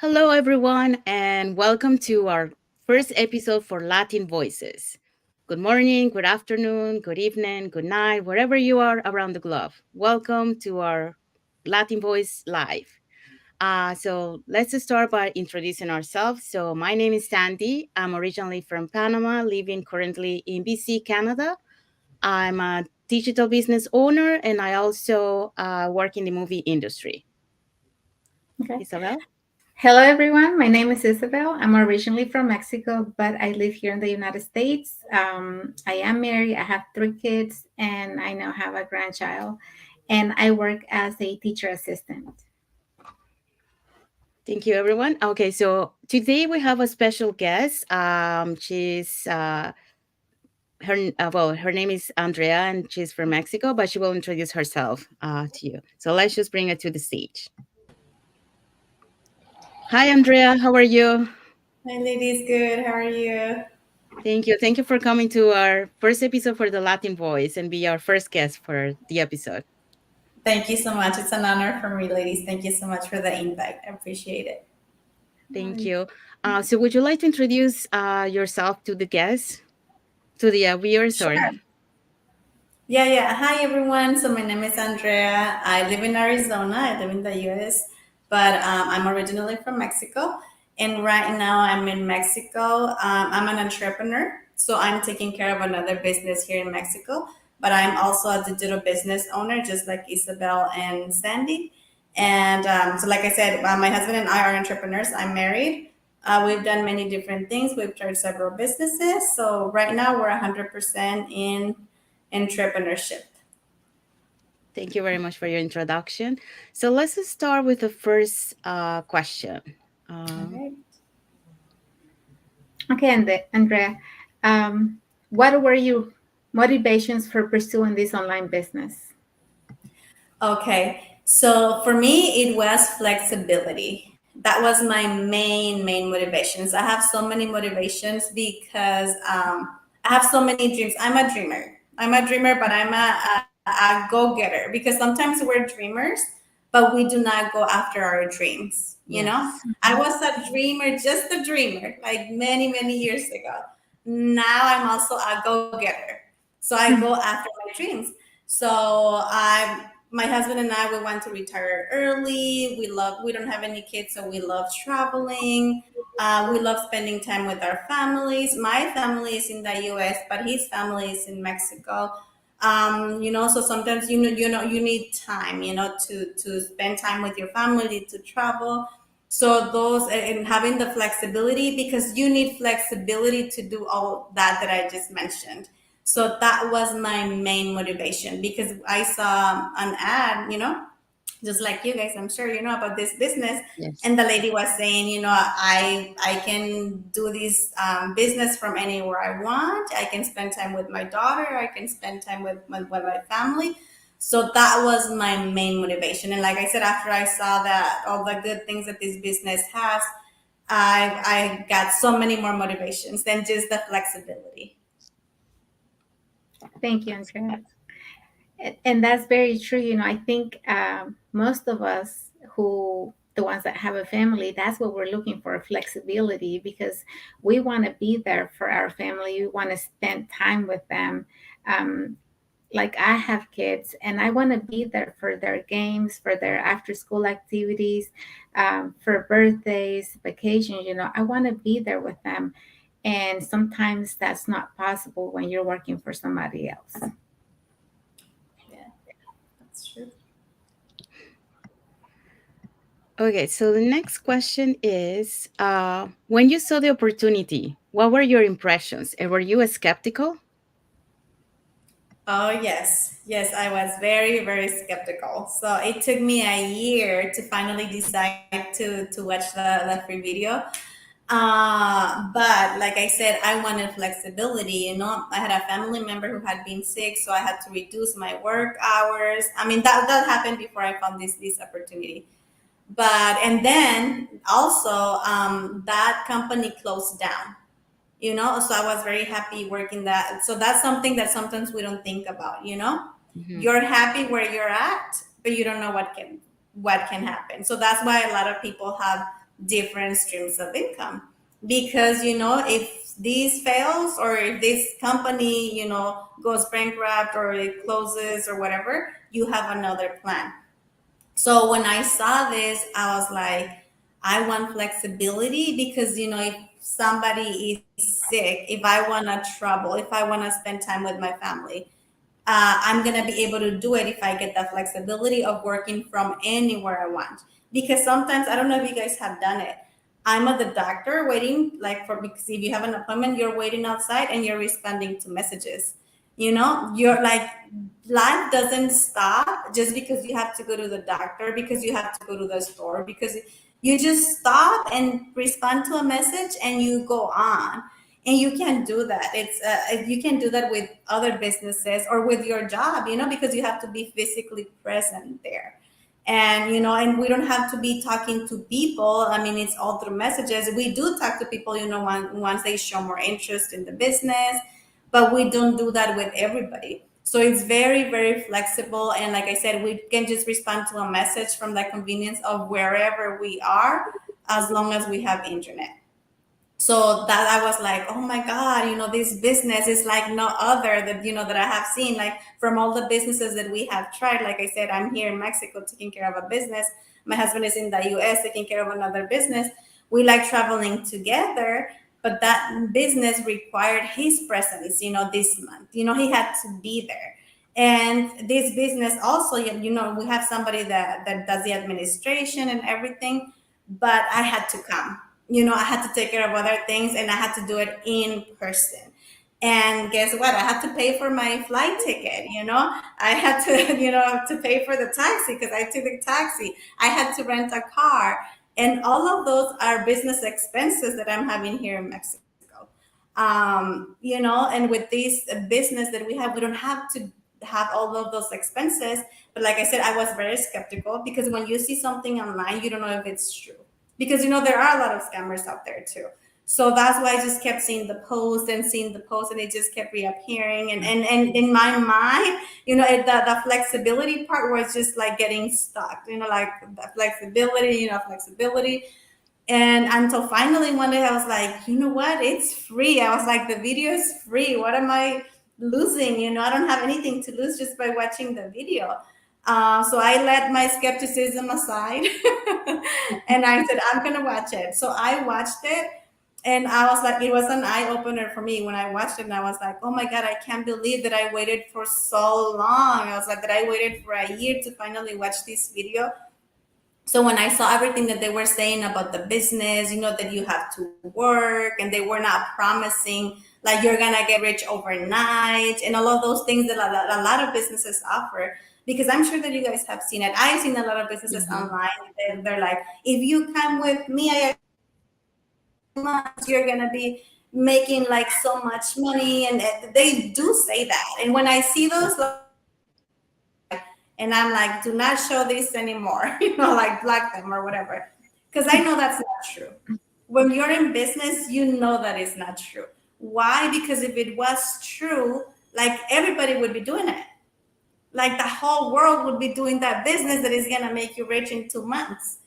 Hello, everyone, and welcome to our first episode for Latin Voices. Good morning, good afternoon, good evening, good night, wherever you are around the globe. Welcome to our Latin Voice Live. So let's start by introducing ourselves. So my name is Sandy. I'm originally from Panama, living currently in BC, Canada. I'm a digital business owner, and I also work in the movie industry. Okay. Isabel? Hello, everyone. My name is Isabel. I'm originally from Mexico, but I live here in the United States. I am married. I have three kids, and I now have a grandchild. And I work as a teacher assistant. Thank you, everyone. Okay, so today we have a special guest. She's her name is Andrea, and she's from Mexico, but she will introduce herself to you. So let's just bring her to the stage. Hi, Andrea. How are you? Hi, ladies. Good. How are you? Thank you. Thank you for coming to our first episode for the Latin Voice and be our first guest for the episode. Thank you so much. It's an honor for me, ladies. Thank you so much for the invite. I appreciate it. Thank you. So, would you like to introduce yourself to the guests, to the viewers? Sorry. Sure. Yeah. Hi, everyone. So, my name is Andrea. I live in Arizona. I live in the US, but I'm originally from Mexico. And right now, I'm in Mexico. I'm an entrepreneur. So, I'm taking care of another business here in Mexico, but I'm also a digital business owner, just like Isabel and Sandy. And so, like I said, my husband and I are entrepreneurs. I'm married. We've done many different things. We've tried several businesses. So, right now, we're 100% in entrepreneurship. Thank you very much for your introduction. So let's just start with the first question. All Um, right. Okay, and Andrea, what were your motivations for pursuing this online business? Okay. So for me, it was flexibility. That was my main motivations. I have so many motivations because I have so many dreams. I'm a dreamer. But I'm a go getter because sometimes we're dreamers, but we do not go after our dreams. You know, yes. I was a dreamer, just a dreamer, like many years ago. Now I'm also a go getter. So I go after my dreams. So my husband and I, we want to retire early. We don't have any kids, so we love traveling. We love spending time with our families. My family is in the US, but his family is in Mexico. So sometimes you need time, to spend time with your family, to travel. So those and having the flexibility, because you need flexibility to do all that I just mentioned. So that was my main motivation because I saw an ad, just like you guys, I'm sure you know about this business. Yes. And the lady was saying, I can do this business from anywhere I want. I can spend time with my daughter. I can spend time with my family. So that was my main motivation. And like I said, after I saw that all the good things that this business has, I got so many more motivations than just the flexibility. Thank you, Andrea. And that's very true. I think most of us who the ones that have a family, that's what we're looking for, flexibility, because we want to be there for our family. We want to spend time with them. Um, like I have kids and I want to be there for their games, for their after school activities, for birthdays, vacations. I want to be there with them. And sometimes that's not possible when you're working for somebody else. Yeah, that's true. Okay, so the next question is when you saw the opportunity, what were your impressions? And were you skeptical? Oh, yes, I was very skeptical. So it took me a year to finally decide to watch the free video. But like I said, I wanted flexibility. I had a family member who had been sick, so I had to reduce my work hours. I mean, that happened before I found this opportunity. But and then also that company closed down. So I was very happy working that. So that's something that sometimes we don't think about. Mhm. You're happy where you're at, but you don't know what can happen. So that's why a lot of people have different streams of income. Because, if these fails, or if this company, goes bankrupt, or it closes or whatever, you have another plan. So when I saw this, I was like, I want flexibility, because, if somebody is sick, if I want to travel, if I want to spend time with my family, I'm going to be able to do it if I get that flexibility of working from anywhere I want. Because sometimes, I don't know if you guys have done it. I'm at the doctor waiting, like, because if you have an appointment, you're waiting outside and you're responding to messages. You're like, life doesn't stop just because you have to go to the doctor, because you have to go to the store, because you just stop and respond to a message and you go on. And you can do that. You can do that with other businesses or with your job, because you have to be physically present there. And and we don't have to be talking to people. I mean, it's all through messages. We do talk to people, once they show more interest in the business, but we don't do that with everybody. So it's very, very flexible. And like I said, we can just respond to a message from the convenience of wherever we are, as long as we have internet. So that I was like, oh my God, this business is like no other that, that I have seen, like from all the businesses that we have tried. Like I said, I'm here in Mexico taking care of a business. My husband is in the US taking care of another business. We like traveling together, but that business required his presence, this month. He had to be there. And this business also, we have somebody that does the administration and everything, but I had to come. I had to take care of other things, and I had to do it in person. And guess what? I had to pay for my flight ticket. I had to, to pay for the taxi, because I took the taxi. I had to rent a car. And all of those are business expenses that I'm having here in Mexico. And with this business that we don't have to have all of those expenses. But like I said, I was very skeptical, because when you see something online, you don't know if it's true, because there are a lot of scammers out there too. So that's why I just kept seeing the post and seeing the post, and it just kept reappearing. And in my mind, the flexibility part was just like getting stuck, like the flexibility. And until finally one day I was like, you know what? It's free. I was like, the video is free. What am I losing? I don't have anything to lose just by watching the video. So I let my skepticism aside and I said, I'm going to watch it. So I watched it, and I was like, it was an eye opener for me when I watched it. And I was like, oh my God, I can't believe that I waited for so long. I was like, that I waited for a year to finally watch this video. So when I saw everything that they were saying about the business, that you have to work, and they were not promising like you're gonna get rich overnight, and all of those things that a lot of businesses offer. Because I'm sure that you guys have seen it. I've seen a lot of businesses online. They're like, if you come with me, I months you're gonna be making like so much money, and they do say that. And when I see those, and I'm like, do not show this anymore, like block them or whatever. Because I know that's not true. When you're in business, you know that it's not true. Why? Because if it was true, like everybody would be doing it. Like the whole world would be doing that business that is gonna make you rich in 2 months.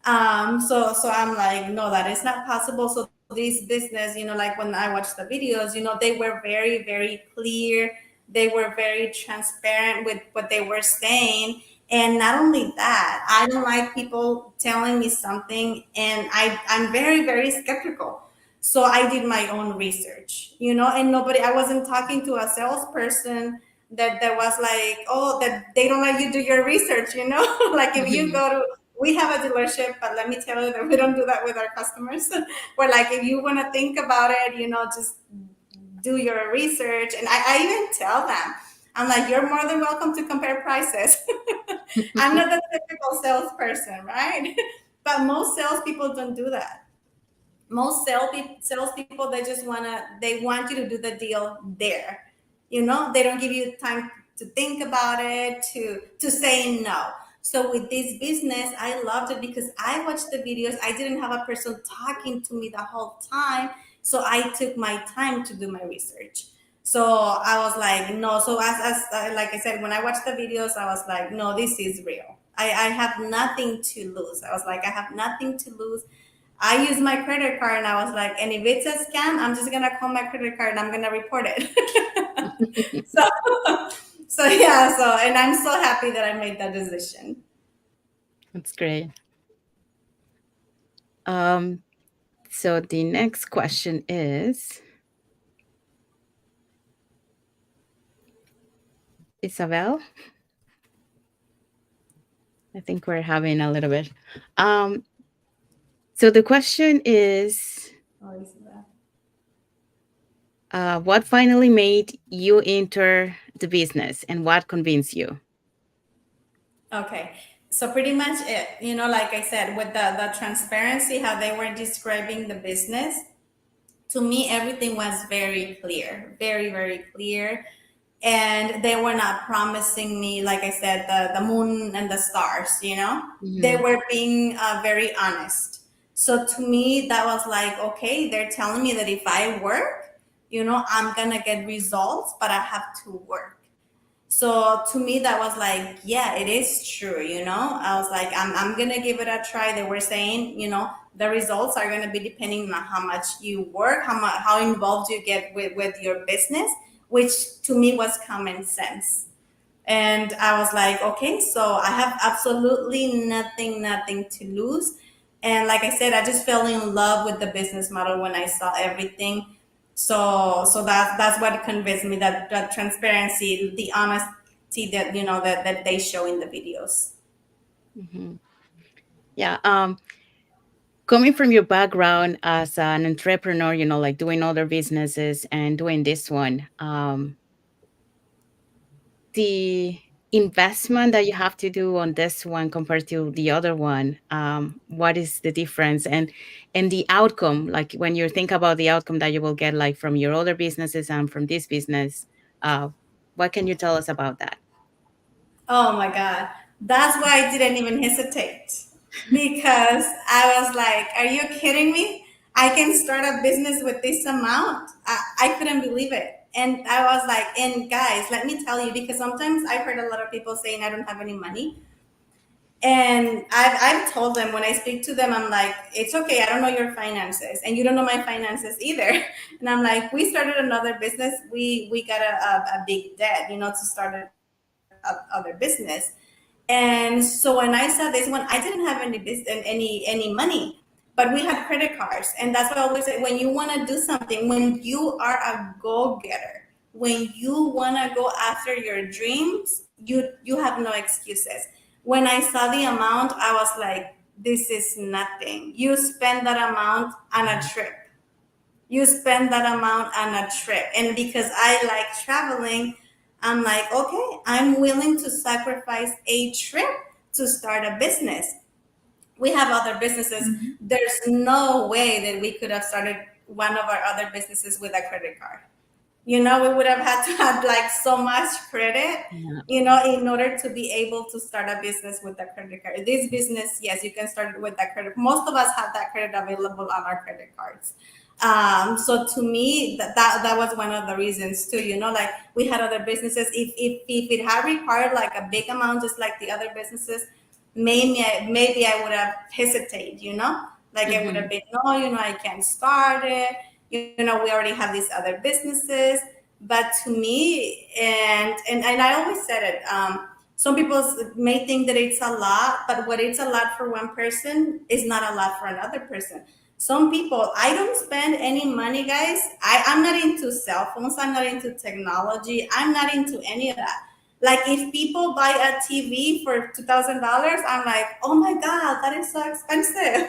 So I'm like, no, that is not possible. So this business, like when I watched the videos, they were very, very clear. They were very transparent with what they were saying. And not only that, I don't like people telling me something, and I'm very, very skeptical. So I did my own research, and I wasn't talking to a salesperson that was like, oh, that they don't let you do your research, like if you go to, we have a dealership, but let me tell you that we don't do that with our customers. We're like, if you want to think about it, just do your research. And I even tell them, I'm like, you're more than welcome to compare prices. I'm not the typical salesperson, right? But most salespeople don't do that. Most salespeople, they want you to do the deal there. They don't give you time to think about it, to say no. So with this business, I loved it because I watched the videos. I didn't have a person talking to me the whole time. So I took my time to do my research. So I was like, no. So like I said, when I watched the videos, I was like, no, this is real. I have nothing to lose. I was like, I have nothing to lose. I use my credit card, and I was like, and if it's a scam, I'm just gonna call my credit card and I'm gonna report it. So, so yeah, so and I'm so happy that I made that decision. That's great. Um, so the next question is, Isabel, I think we're having a little bit. Um, so the question is, Oh, Isabel. what finally made you enter the business and what convinced you? Okay. So pretty much it, like I said, with the transparency, how they were describing the business, to me, everything was very clear, very, very clear. And they were not promising me, like I said, the moon and the stars. They Mhm. were being very honest. So to me, that was like, okay, they're telling me that if I work, I'm going to get results, but I have to work. So to me, that was like, yeah, it is true. I was like, I'm gonna give it a try. They were saying, the results are gonna be depending on how much you work, how involved you get with your business, which to me was common sense. And I was like, okay, so I have absolutely nothing to lose. And like I said, I just fell in love with the business model when I saw everything. So that's what convinced me, that transparency, the honesty that that they show in the videos. Mhm. Yeah. Coming from your background as an entrepreneur, like doing other businesses and doing this one, the investment that you have to do on this one compared to the other one, what is the difference, and the outcome, like when you think about the outcome that you will get, like from your other businesses and from this business, uh, what can you tell us about that? Oh my God. That's why I didn't even hesitate, because I was like, are you kidding me? I can start a business with this amount. I couldn't believe it. And I was like, and guys, let me tell you, because sometimes I've heard a lot of people saying I don't have any money. And I've told them, when I speak to them, I'm like, it's okay. I don't know your finances, and you don't know my finances either. And I'm like, we started another business. We got a big debt, to start other business. And so when I saw this one, I didn't have any business, any money, but we had credit cards. And that's why I always say, when you want to do something, when you are a go-getter, when you want to go after your dreams, you have no excuses. When I saw the amount, I was like, this is nothing. You spend that amount on a trip. You spend that amount on a trip. And because I like traveling, I'm like, okay, I'm willing to sacrifice a trip to start a business. We have other businesses. Mhm. There's no way that we could have started one of our other businesses with a credit card. We would have had to have like so much credit, Yeah. in order to be able to start a business with a credit card. This business, yes, you can start it with that credit. Most of us have that credit available on our credit cards. So to me, that was one of the reasons too. Like, we had other businesses. If it had required like a big amount, just like the other businesses, maybe I would have hesitated. Like, I would have Hmm. been, no, I can't start it. We already have these other businesses. But to me, and I always said it. Some people may think that it's a lot, but what it's a lot for one person is not a lot for another person. Some people, I don't spend any money, guys. I'm not into cell phones. I'm not into technology. I'm not into any of that. Like, if people buy a TV for $2,000, I'm like, oh my God, that is so expensive.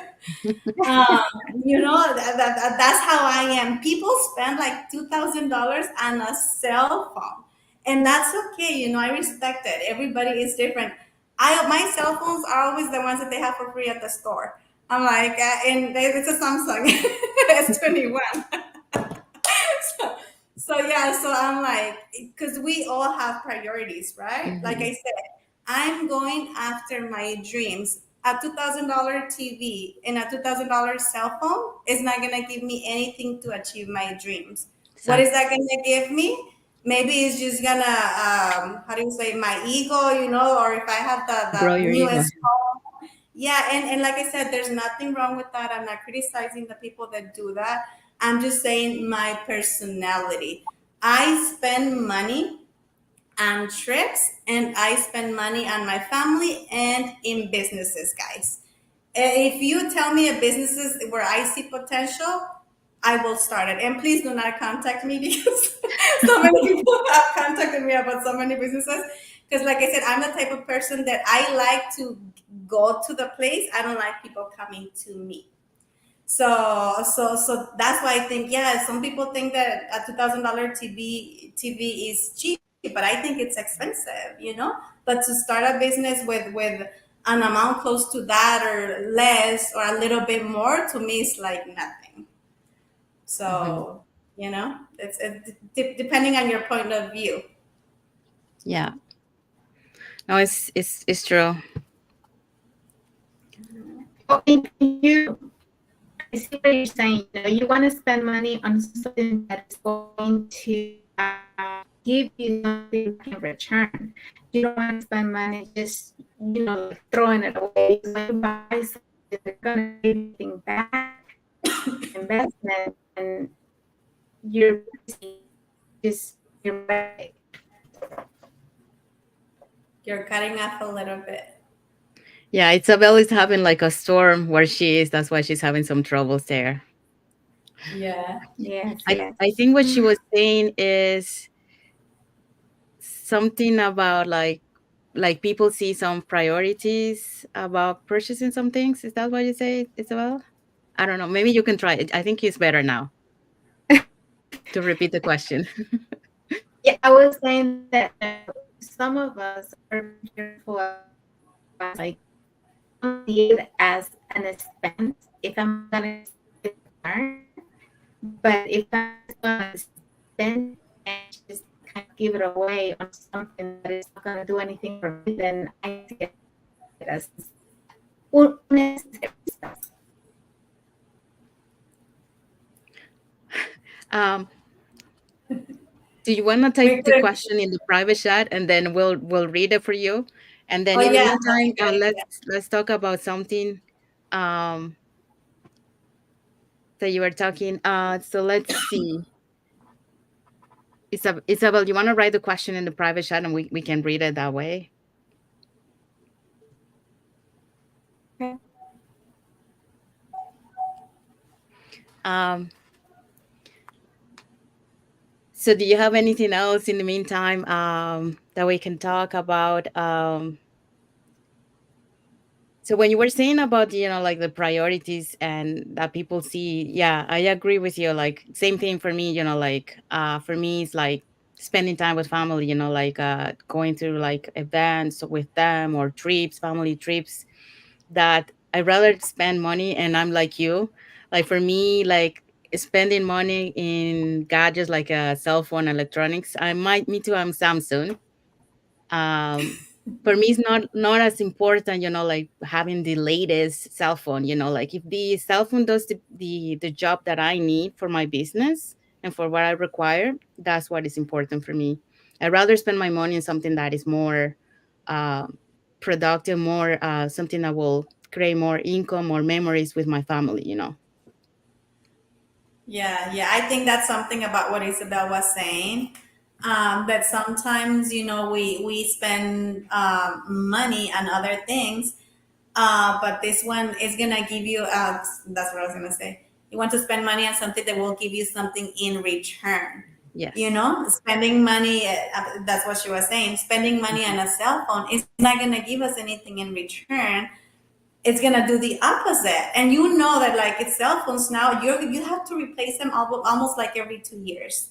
um, that's how I am. People spend like $2,000 on a cell phone, and that's okay. I respect it. Everybody is different. My cell phones are always the ones that they have for free at the store. I'm like, and it's a Samsung S21. so, so yeah, so I'm like, because we all have priorities, right? Like Hmm. I said, I'm going after my dreams. A $2,000 TV and a $2,000 cell phone is not gonna give me anything to achieve my dreams. What is Exactly. that gonna give me? Maybe it's just gonna, how do you say, my ego, or if I have the Grow your ego. newest phone. Yeah, and like I said, there's nothing wrong with that. I'm not criticizing the people that do that. I'm just saying my personality. I spend money on trips and I spend money on my family and in businesses, guys. If you tell me a businesses where I see potential, I will start it. And please do not contact me because so many people have contacted me about so many businesses. Because, like I said, I'm the type of person that I like to go to the place. I don't like people coming to me. So that's why I think, yeah, some people think that a $2,000 TV is cheap, but I think it's expensive. But to start a business with an amount close to that or less or a little bit more, to me is like nothing. Hmm. It's depending on your point of view. Yeah. No, it's true. Well, and I see what you're saying. You want to spend money on something that is going to give you something back in return. You don't want to spend money just, like throwing it away. Because when you buy something, they're going to give you anything back, investment, and you're basically just your money. You're cutting off a little bit. Yeah, Isabel is having like a storm where she is. That's why she's having some troubles there. Yeah. Yes, I yes. I think what she was saying is something about like people see some priorities about purchasing some things. Is that what you say, Isabel? I don't know. Maybe you can try it. I think it's better now to repeat the question. Yeah, I was saying that some of us are very careful about like I don't see it as an expense if I'm gonna receive it in return. But if I'm just gonna spend it and just kind of give it away on something that is not gonna do anything for me, then I see it as unnecessary stuff. Um, do you want to We type the could. question in the private chat and then we'll read it for you? And then Oh in the yeah, that's meantime, a good idea. let's talk about something um that you were talking. So let's see. Isabel, you want to write the question in the private chat and we can read it that way? Okay. Um, so do you have anything else in the meantime that we can talk about? So when you were saying about, like the priorities and that people see, yeah, I agree with you. Like same thing for me, like for me it's like spending time with family, like going through like events with them or trips, family trips that I rather spend money and I'm like you. Like for me, like spending money in gadgets like a cell phone electronics, I might me too, I'm Samsung. For me it's not as important, like having the latest cell phone, like if the cell phone does the job that I need for my business and for what I require, that's what is important for me. I'd rather spend my money on something that is more uh, productive, more something that will create more income or memories with my family. Yeah, yeah. I think that's something about what Isabel was saying. That sometimes, we spend money on other things, but this one is gonna give you. That's what I was gonna say. You want to spend money on something that will give you something in return. Yes. Spending money. That's what she was saying. Spending money on a cell phone is not gonna give us anything in return. It's gonna do the opposite. And that like it's cell phones now, you have to replace them almost like every 2 years.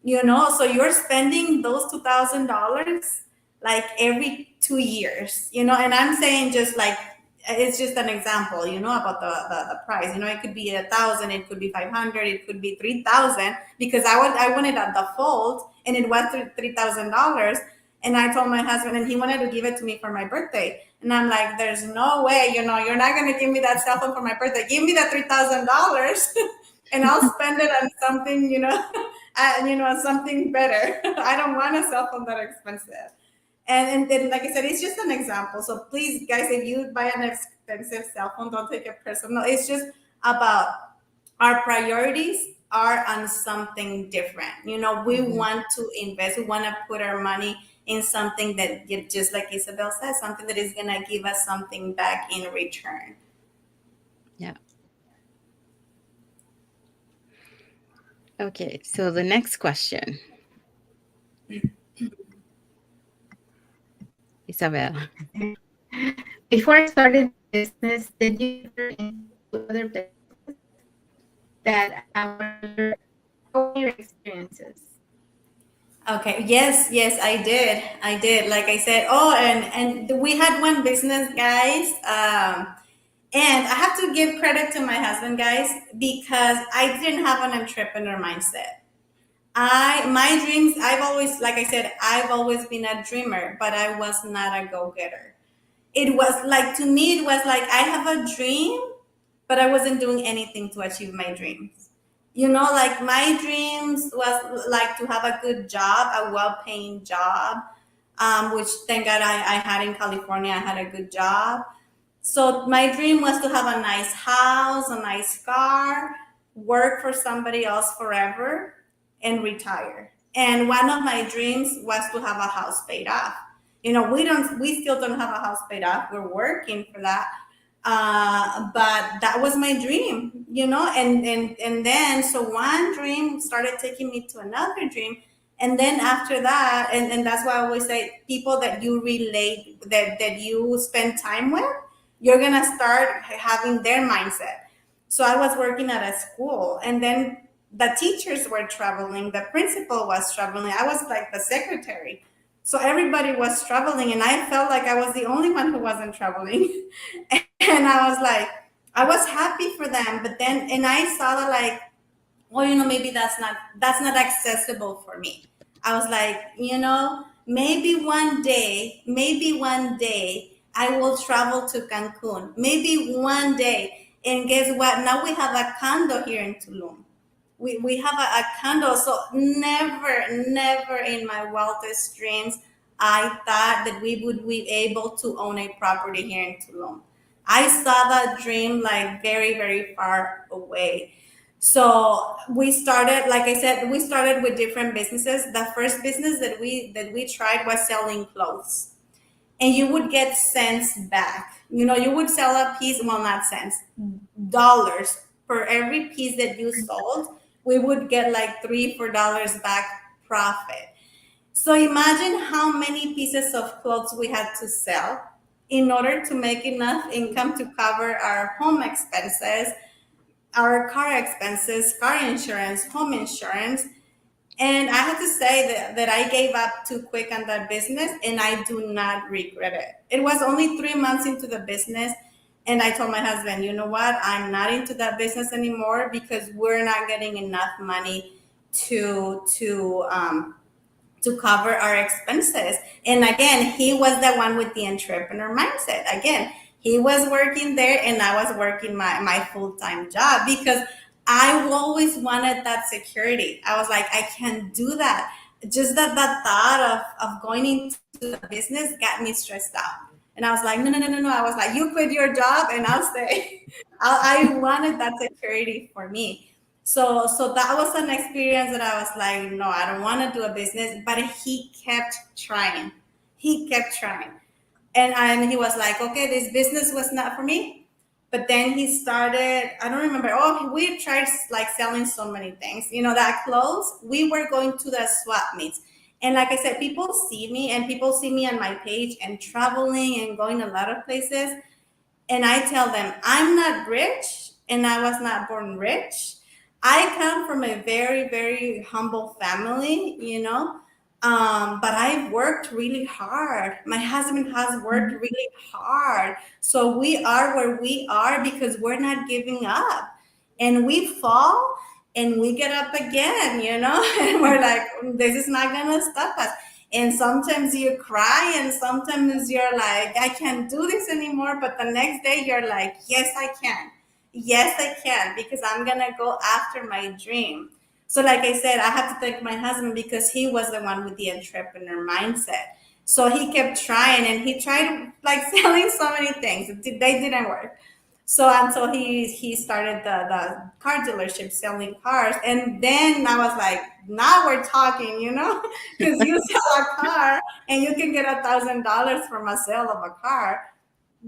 So you're spending those $2,000 like every 2 years. And I'm saying just like it's just an example, about the price. It could be 1,000, it could be 500, it could be 3,000, because I wanted a default and it was $3,000. And I told my husband, and he wanted to give it to me for my birthday. And I'm like, there's no way, you're not gonna give me that cell phone for my birthday. Give me that $3,000 and I'll spend it on something, something better. I don't want a cell phone that expensive. And then, like I said, it's just an example. So please, guys, if you buy expensive cell phone. Don't take it personal. It's just about our priorities are on something different. We want to invest. We want to put our money in something that, just like Isabel said, something that is going to give us something back in return. Yeah. Okay, so the next question. Isabel. Before I started the business, did you enter into other businesses that what were your experiences? Okay. Yes, I did. Like I said, and we had one business, guys. And I have to give credit to my husband, guys, because I didn't have an entrepreneur mindset. My dreams, I've always, like I said, I've always been a dreamer, but I was not a go-getter. It was like, to me, it was like I have a dream, but I wasn't doing anything to achieve my dreams. Like my dreams was like to have a good job, a well-paying job, which thank God I had in California. I had a good job. So my dream was to have a nice house, a nice car, work for somebody else forever, and retire. And one of my dreams was to have a house paid off. We still don't have a house paid off. We're working for that. But that was my dream, and then so one dream started taking me to another dream. And then after that, and that's why I always say, people that you relate, that you spend time with, you're gonna start having their mindset. So I was working at a school, and then the teachers were traveling, the principal was traveling, I was like the secretary. So everybody was traveling, and I felt like I was the only one who wasn't traveling. And I was like, I was happy for them, but then, and I saw that, like, well, maybe that's not accessible for me. I was like, maybe one day I will travel to Cancun. Maybe one day. And guess what? Now we have a condo here in Tulum. We have a condo. So never in my wildest dreams I thought that we would be able to own a property here in Tulum. I saw that dream like very, very far away. So we started, like I said, we started with different businesses. The first business that we tried was selling clothes, and you would get cents back. You would sell a piece, well, not cents, dollars per every piece that you sold. We would get like $3, $4 back profit. So imagine how many pieces of clothes we had to sell in order to make enough income to cover our home expenses, our car expenses, car insurance, home insurance. And I have to say that I gave up too quick on that business, and I do not regret it. It was only 3 months into the business, and I told my husband, you know what? I'm not into that business anymore because we're not getting enough money to cover our expenses. And again, he was the one with the entrepreneur mindset. Again, he was working there, and I was working my full-time job because I always wanted that security. I was like, I can't do that. Just that thought of going into the business got me stressed out. And I was like, no, no, no, no, no. I was like, you quit your job and I'll stay. I wanted that security for me. So that was an experience that I was like, no, I don't want to do a business. But he kept trying. He kept trying. And he was like, okay, this business was not for me. But then he started, I don't remember. Oh, we tried like selling so many things. That clothes, we were going to the swap meets. And like I said, people see me, and people see me on my page and traveling and going a lot of places. And I tell them, I'm not rich, and I was not born rich. I come from a very, very humble family. But I've worked really hard. My husband has worked really hard. So we are where we are because we're not giving up. And we fall and we get up again. And we're like, this is not going to stop us. And sometimes you cry, and sometimes you're like, I can't do this anymore. But the next day you're like, yes, I can. Yes, I can, because I'm going to go after my dream. So like I said, I have to thank my husband because he was the one with the entrepreneur mindset. So he kept trying, and he tried like selling so many things. They didn't work. So until he started the car dealership selling cars, and then I was like, now we're talking, because you sell a car and you can get $1,000 from a sale of a car,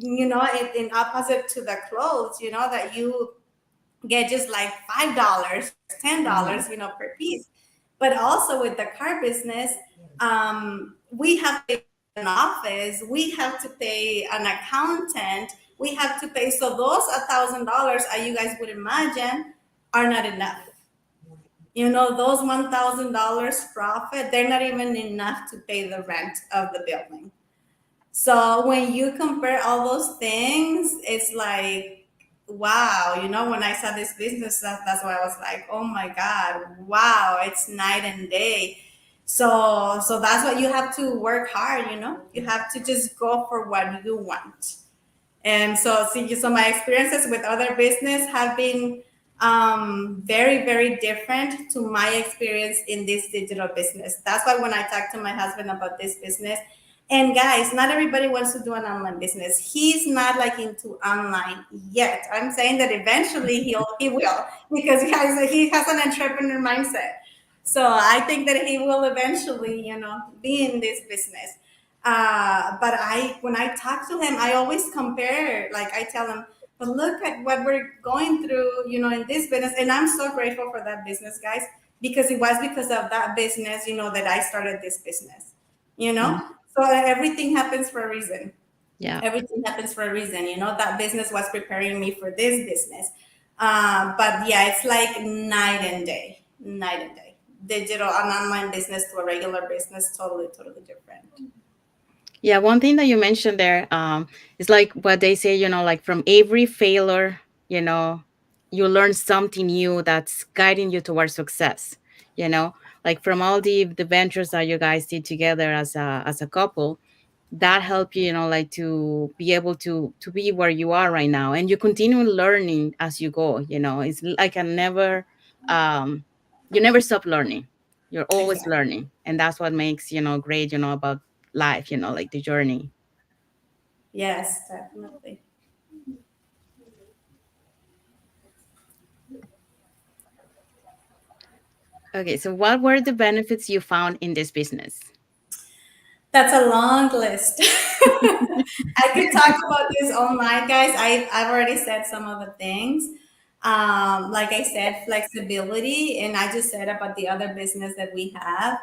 in opposite to the clothes, that you get just like $5, $10, Mhm. per piece. But also with the car business, we have to pay an office, we have to pay an accountant, we have to pay. So those $1,000, as you guys would imagine, are not enough. Those $1,000 profit, they're not even enough to pay the rent of the building. So when you compare all those things, it's like, wow, when I saw this business, that's why I was like, oh my God, wow, it's night and day. So that's what you have to work hard, you have to just go for what you want. And so, see, so my experiences with other business have been very, very different to my experience in this digital business. That's why when I talk to my husband about this business, and guys, not everybody wants to do an online business. He's not like into online yet. I'm saying that eventually he will, because he has an entrepreneur mindset. So I think that he will eventually, be in this business. But when I talk to him, I always compare. Like I tell him, but look at what we're going through, in this business. And I'm so grateful for that business, guys, because it was because of that business, that I started this business, you Mhm. know? So everything happens for a reason. Yeah. Everything happens for a reason, that business was preparing me for this business. But yeah, it's like night and day. Digital and online business to a regular business, totally, totally different. Yeah, one thing that you mentioned there, is like what they say, like from every failure, you know, you learn something new that's guiding you towards success. You know, like from all the ventures that you guys did together as a couple, that helped you, like to be able to be where you are right now, and you continue learning as you go. It's like um, you never stop learning. You're always Exactly. learning, and that's what makes great, about life, like the journey. Yes, definitely. Okay, so what were the benefits you found in this business? That's a long list. I could talk about this all night, guys. I've already said some of the things. Like I said, flexibility, and I just said about the other business that we have.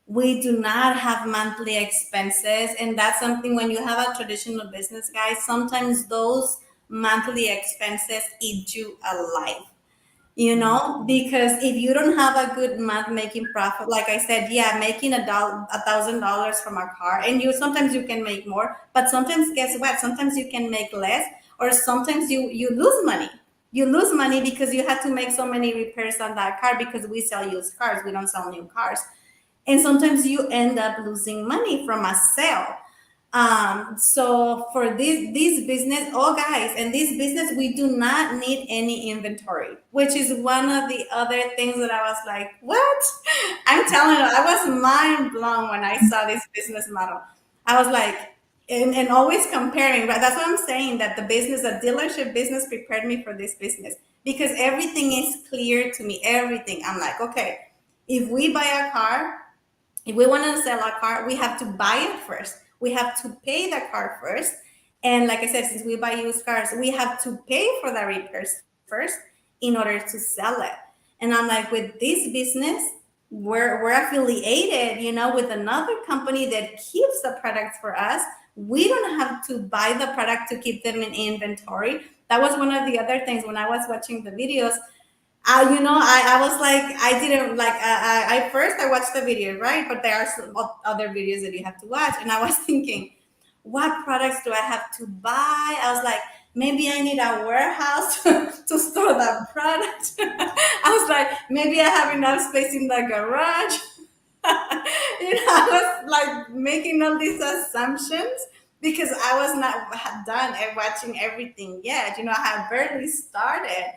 We do not have monthly expenses, and that's something when you have a traditional business, guys. Sometimes those monthly expenses eat you alive. Because if you don't have a good month making profit, like I said, yeah, making $1,000 from a car, and sometimes you can make more, but sometimes guess what, sometimes you can make less, or sometimes you lose money. You lose money because you have to make so many repairs on that car, because we sell used cars, we don't sell new cars. And sometimes you end up losing money from a sale. So for this business, oh guys, and this business, we do not need any inventory, which is one of the other things that I was like, what? I'm telling you, I was mind blown when I saw this business model. I was like, and always comparing, but that's what I'm saying, that the dealership business prepared me for this business, because everything is clear to me. Everything. I'm like, okay, if we buy a car, if we want to sell a car, we have to buy it first. We have to pay the car first. And like I said, since we buy used cars, we have to pay for the repairs first in order to sell it. And I'm like, with this business, we're affiliated, with another company that keeps the products for us. We don't have to buy the product to keep them in inventory. That was one of the other things when I was watching the videos. I was like, I didn't like, I first I watched the video, right? But there are some other videos that you have to watch. And I was thinking, what products do I have to buy? I was like, maybe I need a warehouse to store that product. I was like, maybe I have enough space in the garage. I was like making all these assumptions because I was not done at watching everything yet. I had barely started.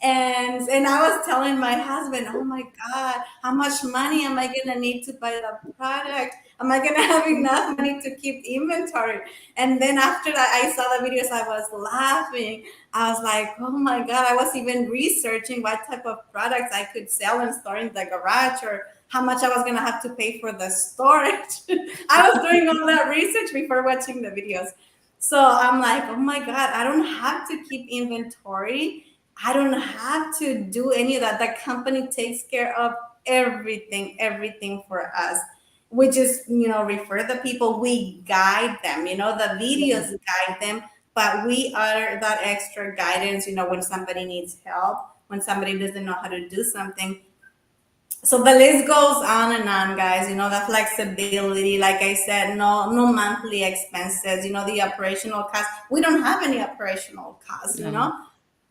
And I was telling my husband, oh my God, how much money am I gonna need to buy the product? Am I gonna have enough money to keep inventory? And then after that, I saw the videos, I was laughing. I was like, oh my God, I was even researching what type of products I could sell and store in the garage, or how much I was gonna have to pay for the storage. I was doing all that research before watching the videos. So I'm like, oh my God, I don't have to keep inventory. I don't have to do any of that. The company takes care of everything for us. We just, refer the people, we guide them, the Yeah. videos guide them, but we are that extra guidance, when somebody needs help, when somebody doesn't know how to do something. So the list goes on and on, guys. The flexibility, like I said, no monthly expenses, the operational costs. We don't have any operational costs, No.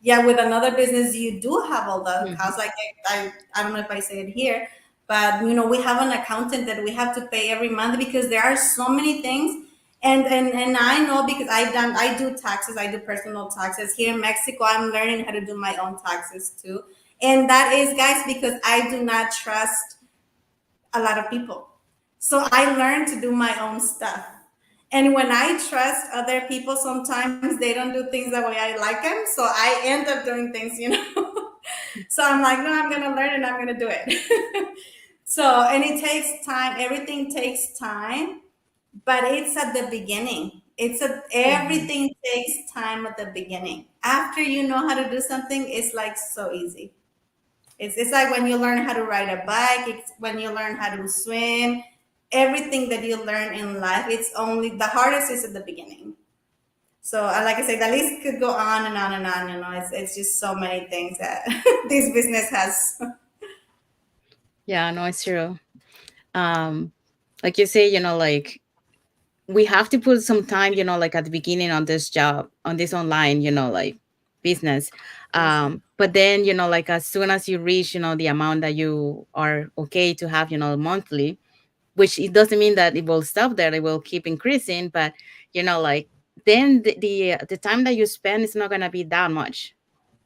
Yeah, with another business you do have all the Mhm. costs. Like I don't know if I say it here, but we have an accountant that we have to pay every month because there are so many things. And I know, because I do taxes, I do personal taxes here in Mexico. I'm learning how to do my own taxes too. And that is, guys, because I do not trust a lot of people. So I learned to do my own stuff. And when I trust other people, sometimes they don't do things the way I like them. So I end up doing things. So I'm like, no, I'm going to learn and I'm going to do it. So, and it takes time. Everything takes time, but it's at the beginning. Mhm. Everything takes time at the beginning. After you know how to do something, it's like so easy. It's like when you learn how to ride a bike, it's when you learn how to swim, everything that you learn in life, it's only the hardest is at the beginning. So, like I said, the list could go on and on and on. It's just so many things that this business has. Yeah, no, it's true. Um, like you say, like we have to put some time, like at the beginning on this job, on this online, like business. Yes. But then, like as soon as you reach, the amount that you are okay to have, monthly, which it doesn't mean that it will stop there, it will keep increasing, but like then the time that you spend is not going to be that much,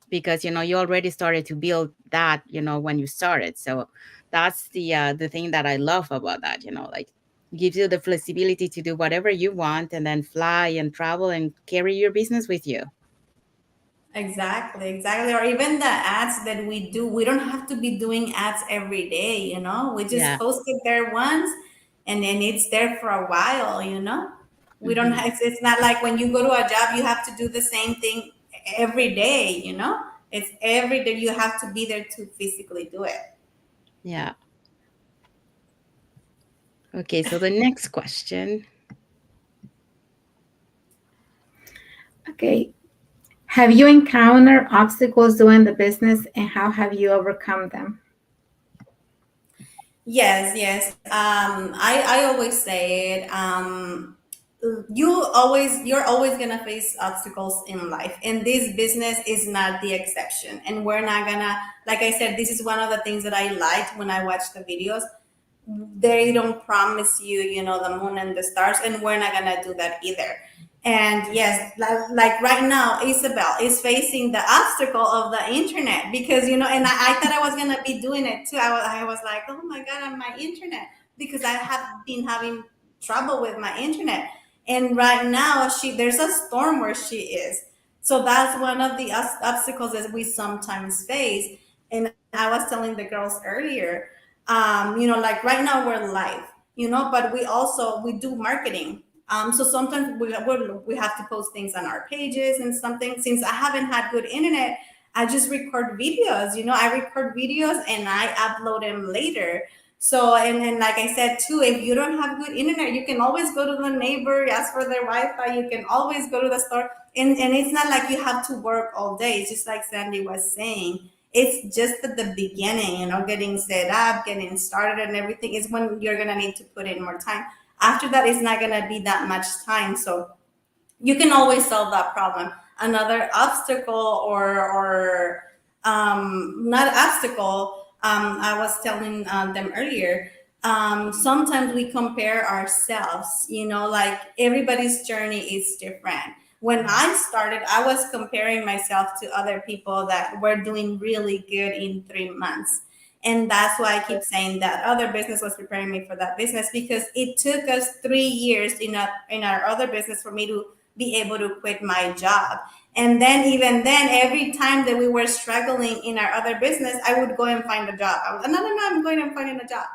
because you already started to build that when you started. So that's the thing that I love about that, like gives you the flexibility to do whatever you want and then fly and travel and carry your business with you. Exactly, exactly. Or even the ads that we do, we don't have to be doing ads every day. We just Yeah. post it there once, and then it's there for a while. We don't Hmm. have, it's not like when you go to a job, you have to do the same thing every day. It's every day you have to be there to physically do it. Yeah. Okay, so the next question. Okay. Have you encountered obstacles doing the business and how have you overcome them? Yes, yes. I always say it. You're always gonna face obstacles in life, and this business is not the exception. And we're not gonna, like I said, this is one of the things that I liked when I watched the videos. They don't promise you, the moon and the stars, and we're not gonna do that either. And yes, like right now, Isabel is facing the obstacle of the internet, because and I thought I was gonna be doing it too. I was like, oh my God, on my internet, because I have been having trouble with my internet. And right now, there's a storm where she is. So that's one of the obstacles that we sometimes face. And I was telling the girls earlier, like right now we're live, but we do marketing. So sometimes we have to post things on our pages and something. Since I haven't had good internet, I just record videos. I record videos and I upload them later. So, and like I said too, if you don't have good internet, you can always go to the neighbor, ask for their Wi-Fi. You can always go to the store, and it's not like you have to work all day. It's just like Sandy was saying, it's just at the beginning, getting set up, getting started and everything is when you're going to need to put in more time. After that, it's not going to be that much time. So you can always solve that problem. Another obstacle, or not obstacle, I was telling them earlier, sometimes we compare ourselves, like everybody's journey is different. When I started, I was comparing myself to other people that were doing really good in 3 months. And that's why I keep saying that other business was preparing me for that business, because it took us 3 years in our other business for me to be able to quit my job. And then, even then, every time that we were struggling in our other business, I would go and find a job. I was, no, no, no, I'm going and finding a job.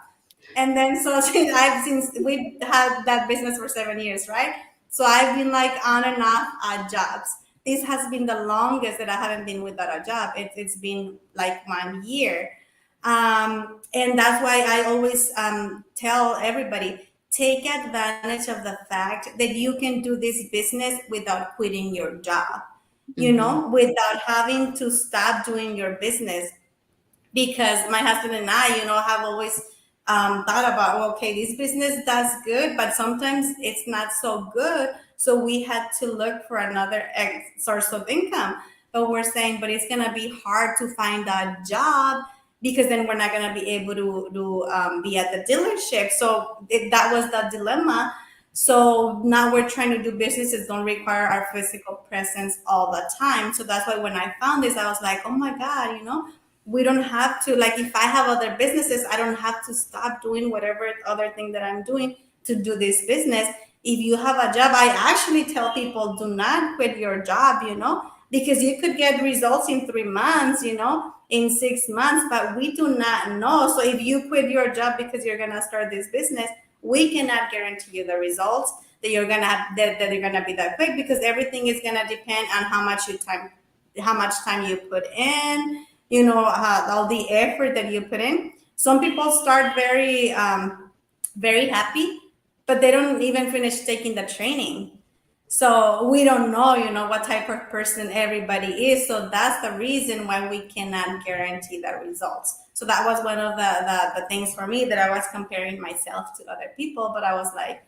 And then, so since we've had that business for 7 years, right? So I've been like on and off at jobs. This has been the longest that I haven't been without a job. It's been like 1 year. And that's why I always tell everybody, take advantage of the fact that you can do this business without quitting your job, Mm-hmm. without having to stop doing your business. Because my husband and I, have always thought about, well, okay, this business does good, but sometimes it's not so good. So we had to look for another source of income. But we're saying, but it's going to be hard to find a job, because then we're not going to be able to be at the dealership. So that was the dilemma. So now we're trying to do businesses don't require our physical presence all the time. So that's why when I found this, I was like, oh my God, we don't have to, like, if I have other businesses, I don't have to stop doing whatever other thing that I'm doing to do this business. If you have a job, I actually tell people, do not quit your job, because you could get results in 3 months, in 6 months, but we do not know. So if you quit your job because you're going to start this business, we cannot guarantee you the results that you're going to have, that you're going to be that quick, because everything is going to depend on how much time you put in, all the effort that you put in. Some people start very happy, but they don't even finish taking the training. So we don't know, what type of person everybody is. So that's the reason why we cannot guarantee the results. So that was one of the things for me, that I was comparing myself to other people, but I was like,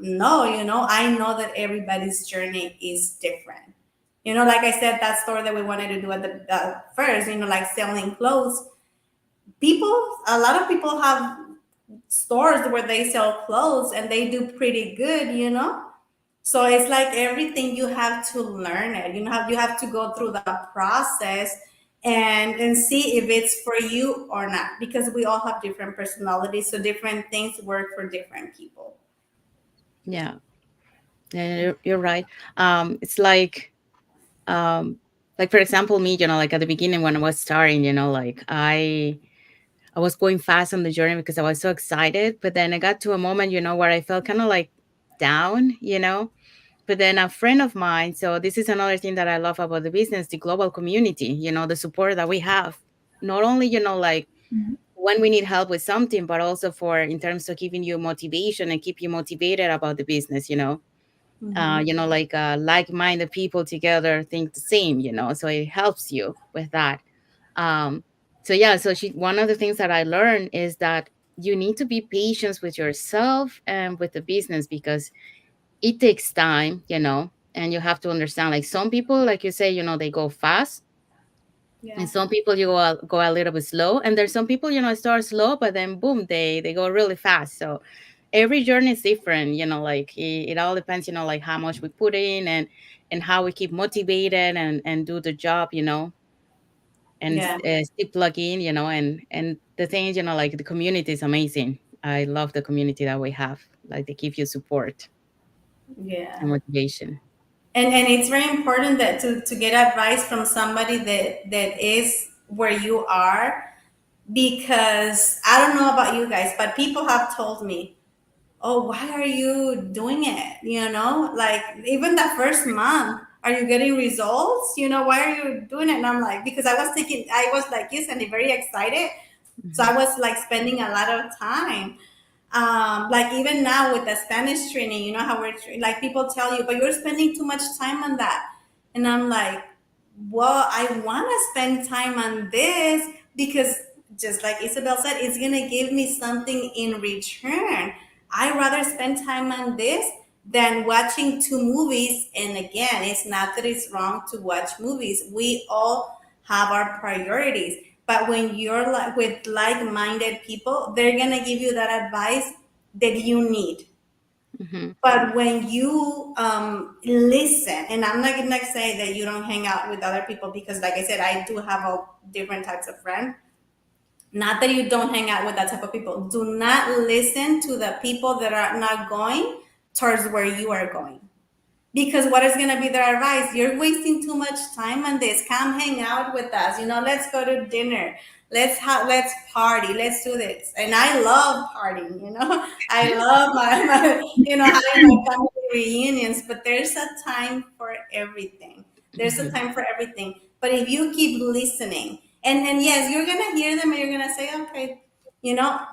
no, I know that everybody's journey is different. Like I said, that store that we wanted to do at the first, like selling clothes. A lot of people have stores where they sell clothes and they do pretty good. So it's like everything, you have to learn it. You have to go through the process and see if it's for you or not, because we all have different personalities, so different things work for different people. Yeah, yeah, you're right. It's like for example, me, like at the beginning when I was starting, like I was going fast on the journey because I was so excited. But then I got to a moment, where I felt kind of like down. But then a friend of mine, so this is another thing that I love about the business, the global community, the support that we have. Not only, like Mhm. when we need help with something, but also for in terms of giving you motivation and keep you motivated about the business. Hmm. Like like-minded people together think the same, so it helps you with that. um so yeah, so one of the things that I learned is that you need to be patient with yourself and with the business, because it takes time. And you have to understand, like some people, like you say, they go fast, and Yeah. some people you go a little bit slow, and there's some people start slow, but then boom, they go really fast. So every journey is different, like it all depends, like how much we put in, and how we keep motivated and do the job, and Yeah. still plug in, and the thing is, like the community is amazing. I love the community that we have. Like they give you support and Yeah. motivation. And it's very important that to get advice from somebody that is where you are, because I don't know about you guys, but people have told me, oh, why are you doing it? Like, even the first month, are you getting results? Why are you doing it? And I'm like, because I was like you, Sandy, very excited. So I Mhm. was like spending a lot of time. Like even now with the Spanish training, how like people tell you, but you're spending too much time on that. And I'm like, well, I want to spend time on this, because just like Isabel said, it's going to give me something in return. I rather spend time on this than watching two movies. And again, it's not that it's wrong to watch movies. We all have our priorities. But when you're like with like-minded people, they're going to give you that advice that you need. Mm-hmm. But when you listen, and I'm not gonna say that you don't hang out with other people, because, like I said, I do have all different types of friends. Not that you don't hang out with that type of people. Do not listen to the people that are not going towards where you are going. Because what is going to be their advice? You're wasting too much time on this. Come hang out with us. Let's go to dinner. Let's party. Let's do this. And I love partying. I love having my family reunions. But there's a time for everything. There's a Mm-hmm. time for everything. But if you keep listening, and yes, you're gonna hear them and you're gonna say, okay,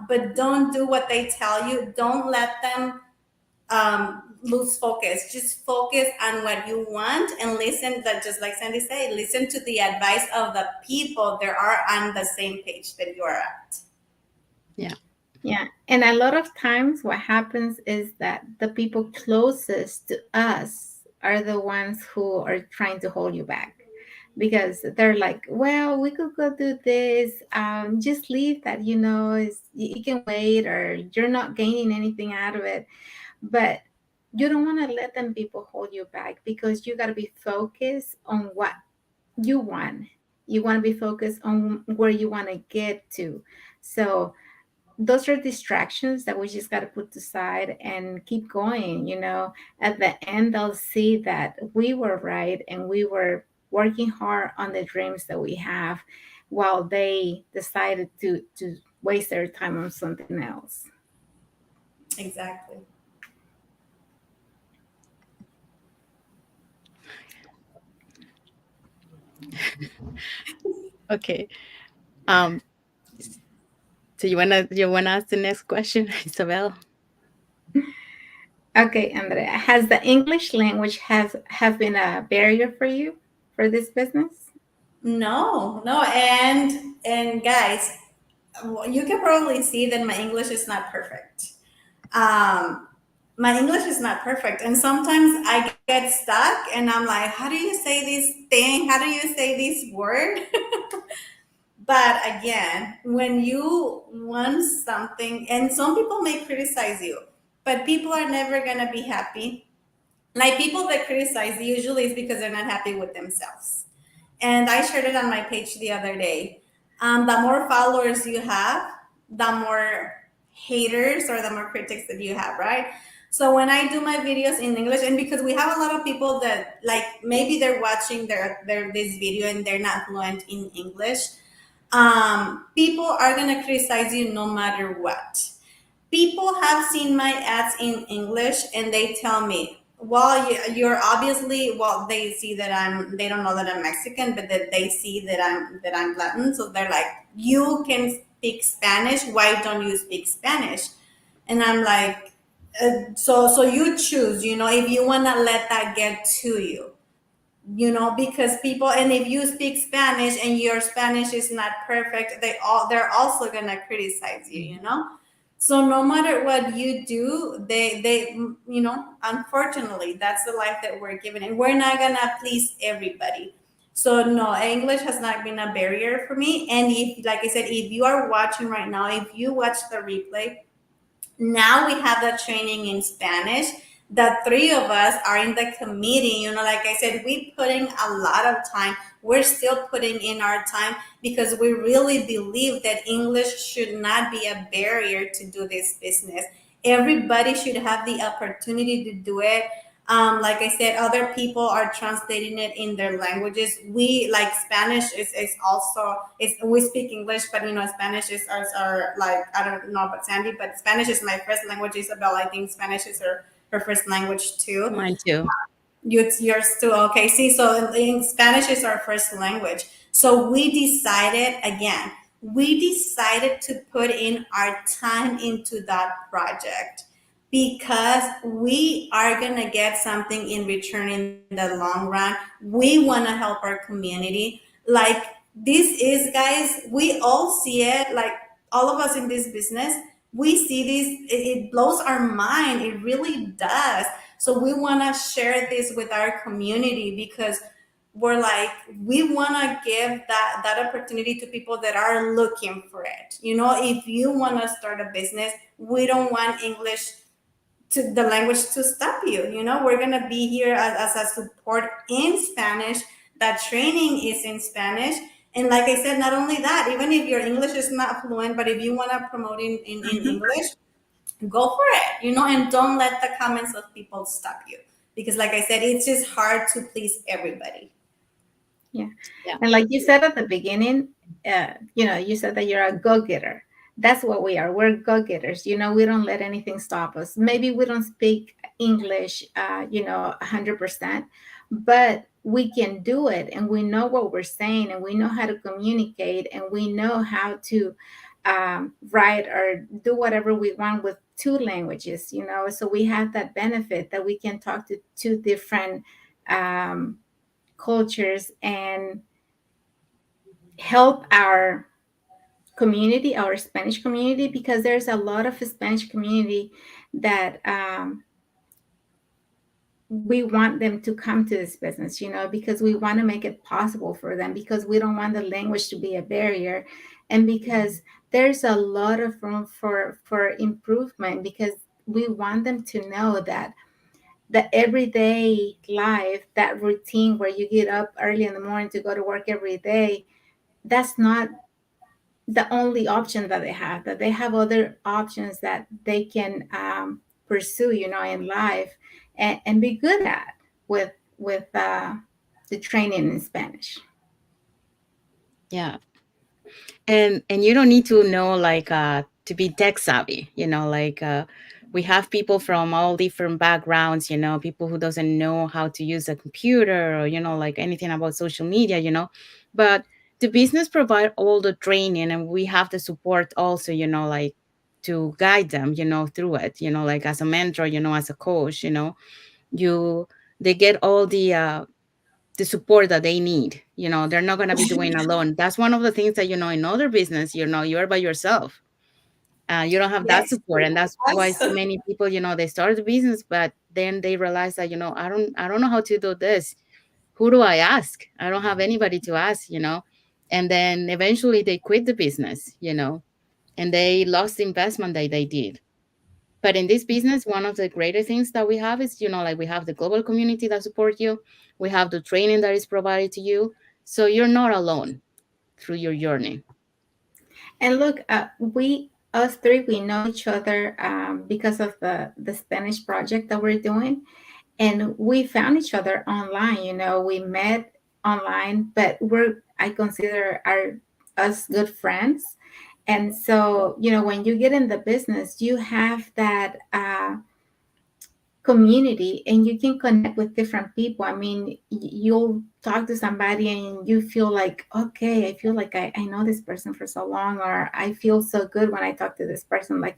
but don't do what they tell you. Don't let them lose focus. Just focus on what you want and listen. That, just like Sandy said, listen to the advice of the people that are on the same page that you are at. Yeah. Yeah. And a lot of times what happens is that the people closest to us are the ones who are trying to hold you back, because they're like, well, we could go do this. Just leave that, you can wait, or you're not gaining anything out of it. But you don't want to let them people hold you back, because you got to be focused on what you want. You want to be focused on where you want to get to. So those are distractions that we just got to put aside and keep going. At the end, they'll see that we were right and we were working hard on the dreams that we have, while they decided to waste their time on something else. Exactly. Okay. Um, so you wanna ask the next question, Isabel? Okay, Andrea, has the English language have been a barrier for you for this business? No, no, and guys, you can probably see that my English is not perfect. Um, my English is not perfect, and sometimes I get stuck, and I'm like, "How do you say this thing? How do you say this word?" But again, when you want something, and some people may criticize you, but people are never gonna be happy. Like, people that criticize usually is because they're not happy with themselves. And I shared it on my page the other day. The more followers you have, the more haters or the more critics that you have, right? So when I do my videos in English, and because we have a lot of people that, like, maybe they're watching their this video and they're not fluent in English, people are gonna criticize you no matter what. People have seen my ads in English and they tell me, well, you're obviously, well, they see that they don't know that I'm Mexican, but that they see that I'm Latin. So they're like, you can speak Spanish. Why don't you speak Spanish? And I'm like, so you choose, if you want to let that get to you, because people, and if you speak Spanish and your Spanish is not perfect, they're also going to criticize you, so no matter what you do, they unfortunately, that's the life that we're given, and we're not going to please everybody. So no, English has not been a barrier for me. And if, like I said, if you are watching right now, if you watch the replay, now we have the training in Spanish. The three of us are in the committee. Like I said, we putting a lot of time. We're still putting in our time, because we really believe that English should not be a barrier to do this business. Everybody should have the opportunity to do it. Like I said, other people are translating it in their languages. We, like, Spanish is also, we speak English, but Spanish is our, like, I don't know about Sandy, but Spanish is my first language. Isabel, I think Spanish is her first language too. Mine too. Yours too. Okay. See, so in Spanish is our first language. So we decided to put in our time into that project, because we are going to get something in return in the long run. We want to help our community. Like, this is, guys, we all see it. Like, all of us in this business, we see this. It blows our mind. It really does. So we want to share this with our community, because we're like, we want to give that opportunity to people that are looking for it. If you want to start a business, we don't want English to the language to stop you. You know, we're gonna be here as a support in Spanish. That training is in Spanish. And like I said, not only that, even if your English is not fluent, but if you want to promote in English, go for it, you know, and don't let the comments of people stop you. Because like I said, it's just hard to please everybody. Yeah. Yeah. And like you said at the beginning, you said that you're a go-getter. That's what we are. We're go-getters. We don't let anything stop us. Maybe we don't speak English, 100%, but we can do it, and we know what we're saying, and we know how to communicate, and we know how to write or do whatever we want with two languages. So we have that benefit that we can talk to two different cultures and help our community, our Spanish community, because there's a lot of Spanish community that we want them to come to this business, because we want to make it possible for them, because we don't want the language to be a barrier, and because there's a lot of room for improvement, because we want them to know that the everyday life, that routine where you get up early in the morning to go to work every day, that's not the only option that they have, that they have other options that they can pursue, in life, and be good at with the training in Spanish. Yeah. And you don't need to know like to be tech savvy, like we have people from all different backgrounds, people who doesn't know how to use a computer or like anything about social media, but the business provide all the training, and we have the support also, like to guide them, through it, like as a mentor, as a coach, you they get all the support that they need. They're not going to be doing alone. That's one of the things that, in other business, you're by yourself. You don't have that Yes, support. And that's why so absolutely. many people, they start the business, but then they realize that, I don't know how to do this. Who do I ask? I don't have anybody to ask, and then eventually they quit the business, and they lost the investment that they did. But in this business, one of the greater things that we have is, like we have the global community that support you. We have the training that is provided to you. So you're not alone through your journey. And look, us three, we know each other because of the Spanish project that we're doing, and we found each other online. We met online, but I consider us good friends. And so, when you get in the business, you have that community, and you can connect with different people. I mean, you'll talk to somebody and you feel like, okay, I feel like I know this person for so long, or I feel so good when I talk to this person. Like,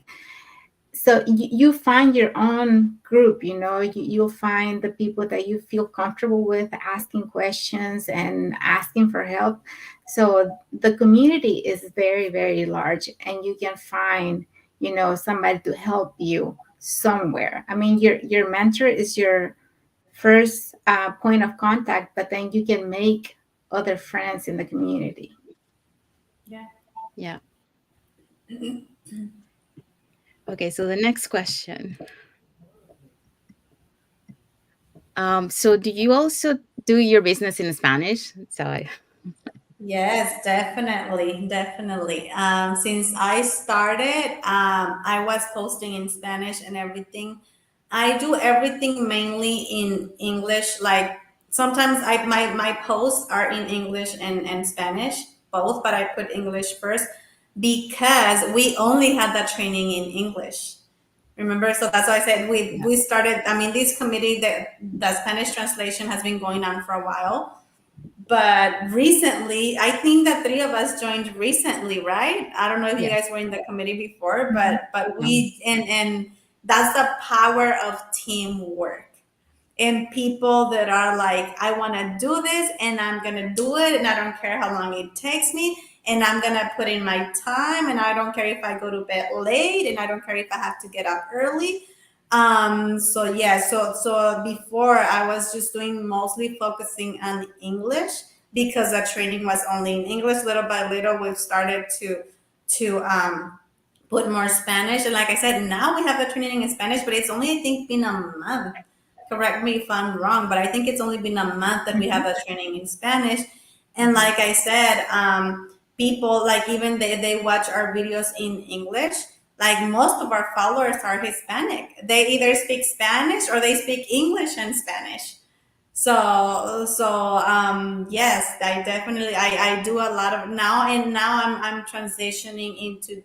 so you find your own group. You'll find the people that you feel comfortable with asking questions and asking for help. So the community is very, very large, and you can find somebody to help you somewhere. I mean, your mentor is your first point of contact, but then you can make other friends in the community. Yeah. Yeah. Okay. So the next question. So do you also do your business in Spanish? Yes, definitely, definitely. Since I started, I was posting in Spanish and everything. I do everything mainly in English. Like sometimes my posts are in English and Spanish, both, but I put English first because we only had that training in English. Remember, so that's why I said we started. I mean, this committee, that the Spanish translation has been going on for a while, but recently, I think that three of us joined recently, right? I don't know if you Yes. guys were in the committee before, Mhm. but Um, we and that's the power of teamwork and people that are like, I want to do this and I'm gonna do it, and I don't care how long it takes me, and I'm gonna put in my time, and I don't care if I go to bed late, and I don't care if I have to get up early. So yeah, so before I was just doing mostly focusing on English because the training was only in English. Little by little, we've started to put more Spanish. And like I said, now we have the training in Spanish, but it's only, I think, been a month. Correct me if I'm wrong, but I think it's only been a month that we have Mhm. that training in Spanish. And like I said, people like even they watch our videos in English. Like most of our followers are Hispanic. They either speak Spanish or they speak English and Spanish. Yes, I definitely I do a lot of now, and now I'm transitioning into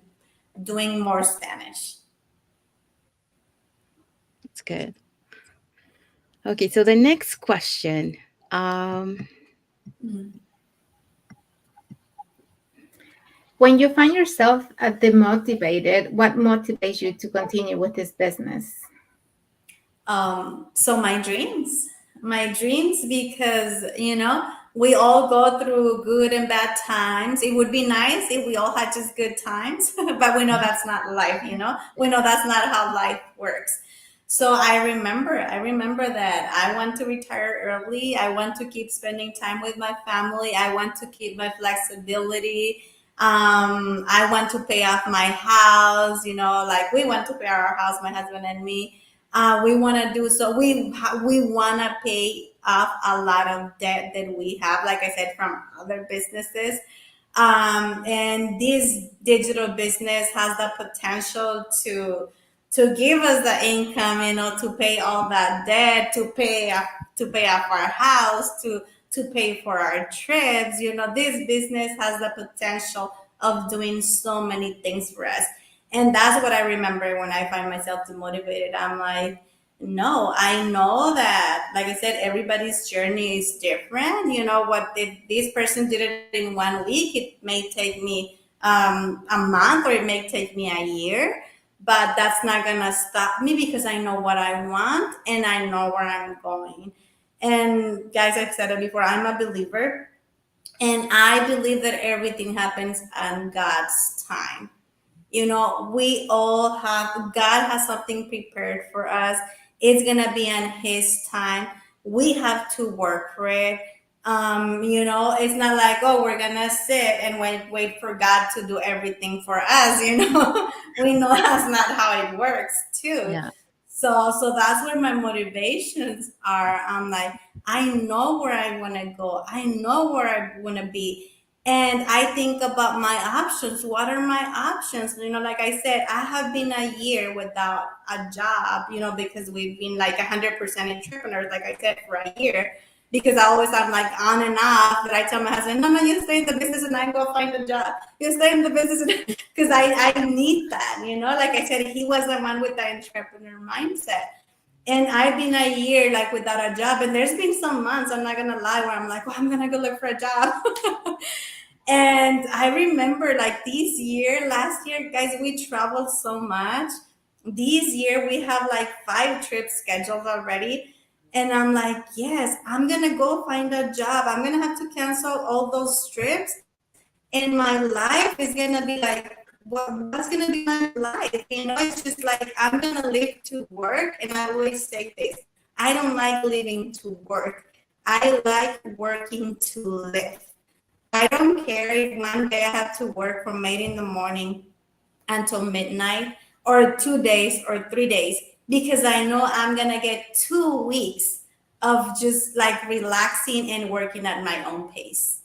doing more Spanish. That's good. Okay, so the next question. Um, When you find yourself demotivated, what motivates you to continue with this business? So my dreams, because we all go through good and bad times. It would be nice if we all had just good times, but we know that's not life. We know that's not how life works. So I remember that I want to retire early. I want to keep spending time with my family. I want to keep my flexibility. I want to pay off my house. Like we want to pay our house, my husband and me. We want to do so. We want to pay off a lot of debt that we have, like I said, from other businesses. And this digital business has the potential to give us the income, to pay all that debt, to pay off our house, to pay for our trips. This business has the potential of doing so many things for us. And that's what I remember when I find myself demotivated. I'm like, no, I know that, like I said, everybody's journey is different. What if this person did it in 1 week, it may take me a month, or it may take me a year. But that's not gonna stop me, because I know what I want and I know where I'm going. And guys, I've said it before, I'm a believer, and I believe that everything happens on God's time. We all have, God has something prepared for us. It's gonna be on His time. We have to work for it. It's not like, oh, we're gonna sit and wait for God to do everything for us. We know that's not how it works too. yeah, So that's where my motivations are. I'm like, I know where I want to go. I know where I want to be. And I think about my options. What are my options? Like I said, I have been a year without a job, because we've been like 100% entrepreneurs, like I said, for a year. Because I always am like on and off, that I tell my husband, no, you stay in the business and I go find a job. You stay in the business, because I need that. Like I said, he was the one with the entrepreneur mindset. And I've been a year like without a job, and there's been some months, I'm not gonna lie, where I'm like, well, I'm gonna go look for a job. And I remember like last year, guys, we traveled so much. This year we have like 5 trips scheduled already. And I'm like, yes, I'm gonna go find a job. I'm gonna have to cancel all those trips. And my life is gonna be like, what's gonna be my life? It's just like, I'm gonna live to work. And I always say this, I don't like living to work. I like working to live. I don't care if one day I have to work from 8 in the morning until midnight, or 2 days or 3 days, because I know I'm going to get 2 weeks of just like relaxing and working at my own pace.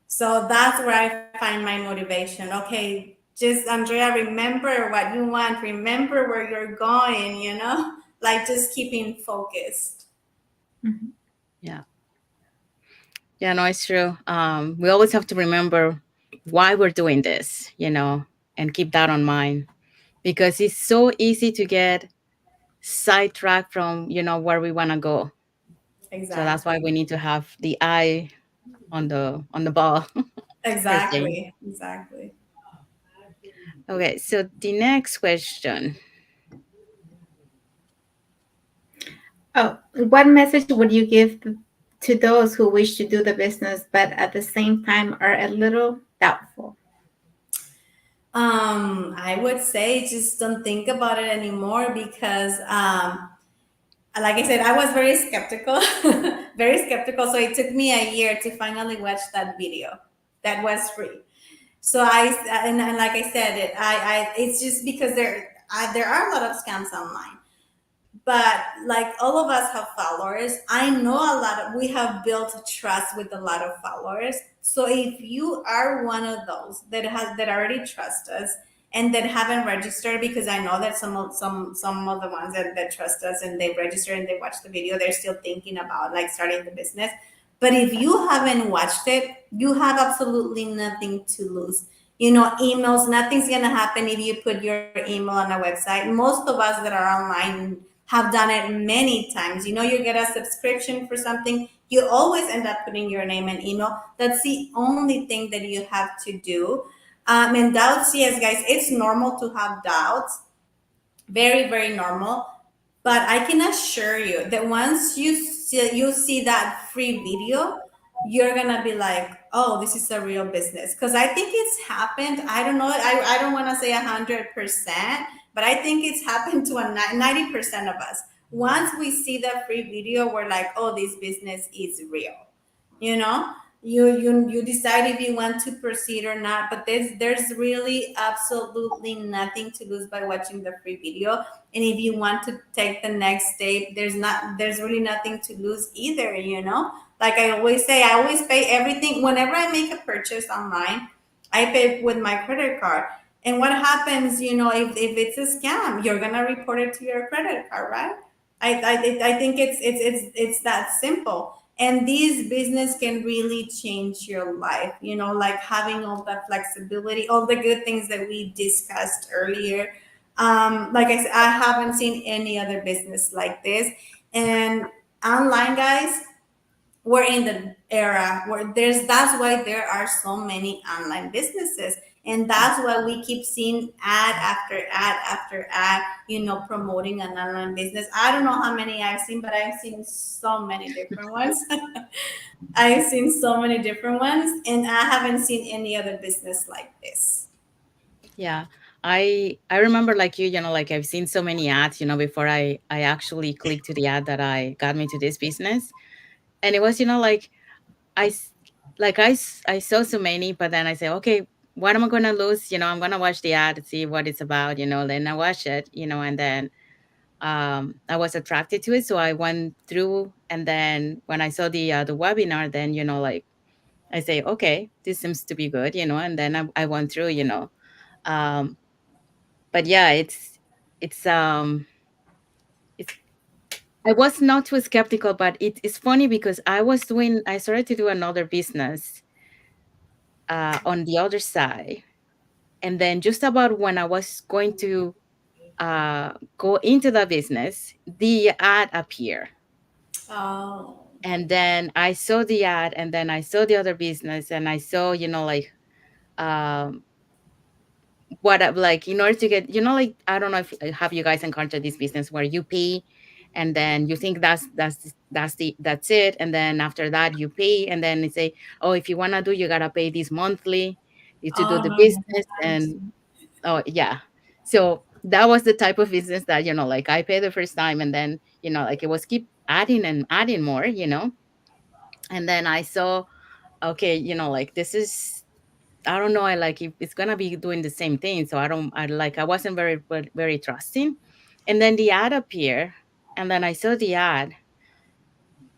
So that's where I find my motivation. Okay, just Andrea, remember what you want, remember where you're going, like just keeping focused. Mhm. yeah, yeah. No, it's true. We always have to remember why we're doing this, and keep that on mind, because it's so easy to get sidetracked from where we want to go. So that's why Exactly. we need to have the eye on the ball per se. Exactly. Okay, so the next question. Oh, what message would you give to those who wish to do the business but at the same time are a little doubtful? I would say just don't think about it anymore, because, like I said, I was very skeptical, very skeptical. So it took me a year to finally watch that video that was free. So and like I said, it's just because there are a lot of scams online, but like all of us have followers. I know a lot of, we have built trust with a lot of followers. So if you are one of those that already trust us and that haven't registered, because I know that some of the ones that trust us and they register and they watch the video, they're still thinking about like starting the business. But if you haven't watched it, you have absolutely nothing to lose. Emails, nothing's gonna happen if you put your email on a website. Most of us that are online have done it many times. You get a subscription for something, you always end up putting your name and email. That's the only thing that you have to do. And doubts, yes, guys, it's normal to have doubts, very, very normal. But I can assure you that once you see that free video, you're gonna be like, "Oh, this is a real business." Because I think it's happened. I don't know. I don't want to say 100%, but I think it's happened to 90% of us. Once we see that free video, we're like, "Oh, this business is real." you know you decide if you want to proceed or not, but there's really absolutely nothing to lose by watching the free video. And if you want to take the next step, there's really nothing to lose either. Like I always say, I always pay everything whenever I make a purchase online. I pay with my credit card. And what happens, if it's a scam, you're gonna report it to your credit card, right? I think it's that simple. And this business can really change your life, like having all that flexibility, all the good things that we discussed earlier. Like I said, I haven't seen any other business like this. And online, guys, we're in the era where that's why there are so many online businesses, and that's why we keep seeing ad after ad after ad, promoting an online business. I don't know how many I've seen, but I've seen so many different ones. I've seen so many different ones, and I haven't seen any other business like this. Yeah. I remember like like I've seen so many ads, before I actually clicked to the ad that I got me to this business. And it was, like I s- I saw so many, but then I say, okay, what am I gonna lose? I'm gonna watch the ad, see what it's about, then I watch it, and then I was attracted to it. So I went through, and then when I saw the webinar, then like I say, okay, this seems to be good, and then I went through, um but yeah, it's I was not too skeptical, but it's funny because I started to do another business on the other side. And then just about when I was going to go into the business, the ad appeared. Oh. And then I saw the ad, and then I saw the other business, and I saw, like, um, what like in order to get, like, I don't know if have you guys encountered this business where you pay, and then you think that's it, and then after that you pay, and then they say, oh, if you want to do, you gotta pay this monthly to do Oh the no, no, business. that's And oh yeah, so that was the type of business that, like, I paid the first time, and then, like, it was keep adding and adding more, and then I saw, okay, like, this is, I don't know, I like if it's gonna be doing the same thing. So I wasn't very trusting. And then the ad appeared, and then I saw the ad,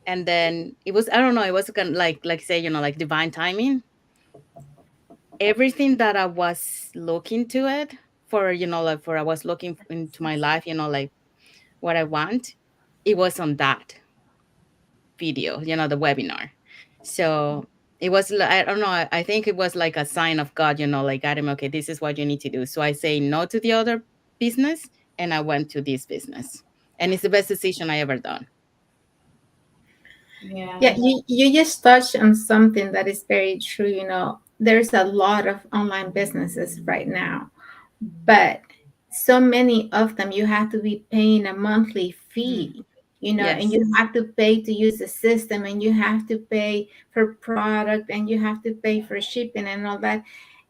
and then it was, I don't know, it was kind of like say, like divine timing. Everything that I was looking to it for, like for I was looking into my life, like what I want, it was on that video, the webinar. So it was, I don't know, I think it was like a sign of God, like, Adam, okay, this is what you need to do. So I say no to the other business, and I went to this business. And it's the best decision I ever done. Yeah, yeah. you just touched on something that is very true. There's a lot of online businesses right now, but so many of them you have to be paying a monthly Mm. fee, and Yes. you have to pay to use the system, and you have to pay for product, and you have to pay for shipping and all that.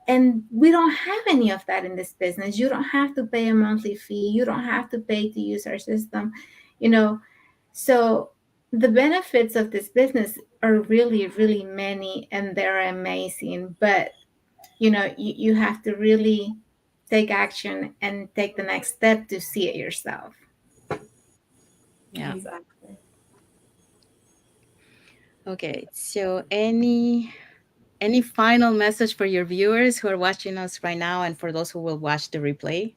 And we don't have any of that in this business. You don't have to pay a monthly fee. You don't have to pay to use our system, you know. So the benefits of this business are really, really many, and they're amazing. But you have to really take action and take the next step to see it yourself. Yeah. Exactly. Okay. So any final message for your viewers who are watching us right now and for those who will watch the replay?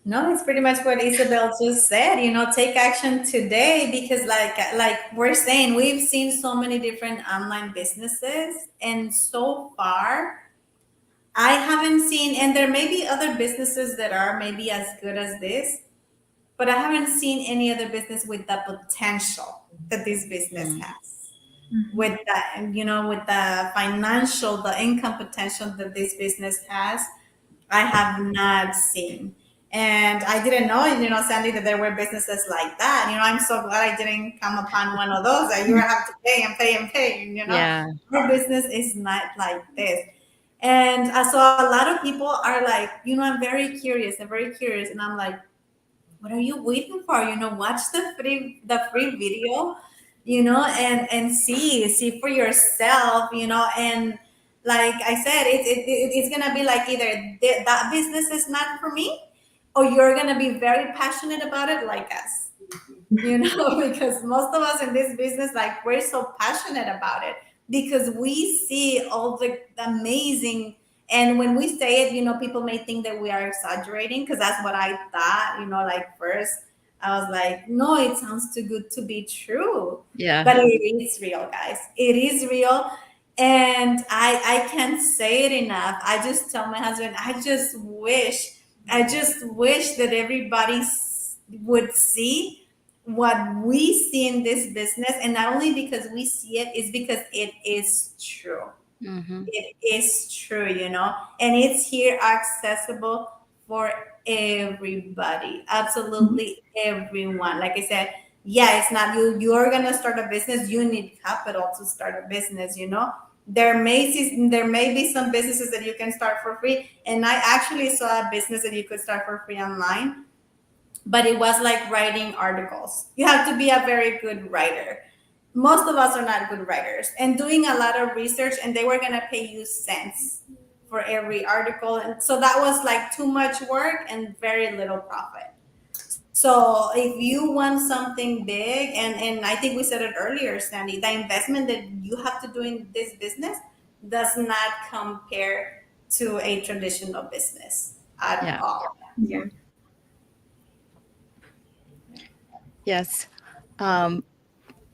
No, it's pretty much what Isabel just said. Take action today because, like we're saying, we've seen so many different online businesses, and so far, I haven't seen. And there may be other businesses that are maybe as good as this, but I haven't seen any other business with the potential that this business Mm. has. Mhm. With with the financial, the income potential that this business has, I have not seen. And I didn't know, Sandy, that there were businesses like that. I'm so glad I didn't come upon one of those that you have to pay and pay and pay. Yeah. Our business is not like this. And so a lot of people are like, I'm very curious and very curious. And I'm like, what are you waiting for? Watch the free video, and see for yourself, and like I said, it's gonna be like either that business is not for me, or you're gonna be very passionate about it like us, because most of us in this business, like, we're so passionate about it because we see all the amazing. And when we say it, people may think that we are exaggerating, because that's what I thought, like, first I was like, no, it sounds too good to be true. Yeah. But it is real, guys. It is real. And I can't say it enough. I just tell my husband, I just wish that everybody would see what we see in this business, and not only because we see it, is because it is true. Mm-hmm. It is true, and it's here accessible for everybody, Mhm. absolutely everyone. Like I said, yeah, it's not you're gonna start a business, you need capital to start a business. There may be some businesses that you can start for free, and I actually saw a business that you could start for free online, but it was like writing articles. You have to be a very good writer. Most of us are not good writers, and doing a lot of research, and they were going to pay you cents for every article. And so that was like too much work and very little profit. So if you want something big, and I think we said it earlier, Sandy, the investment that you have to do in this business does not compare to a traditional business at Yeah. all. Yeah. Yes. Um,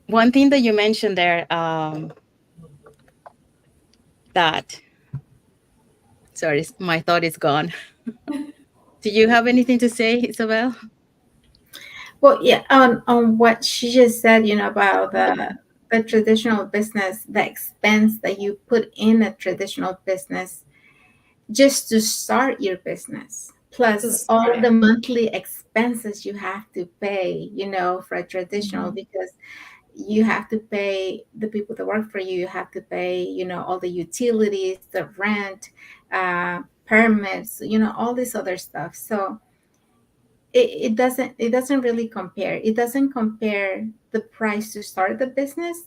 One thing that you mentioned there, that sorry, my thought is gone. Do you have anything to say, Isabel? Well, yeah, on what she just said, about the traditional business, the expense that you put in a traditional business just to start your business, To plus all start the it. monthly expenses you have to pay, for a traditional, Mhm. because you have to pay the people that work for you, you have to pay, all the utilities, the rent, permits, all this other stuff. So it doesn't really compare. It doesn't compare the price to start the business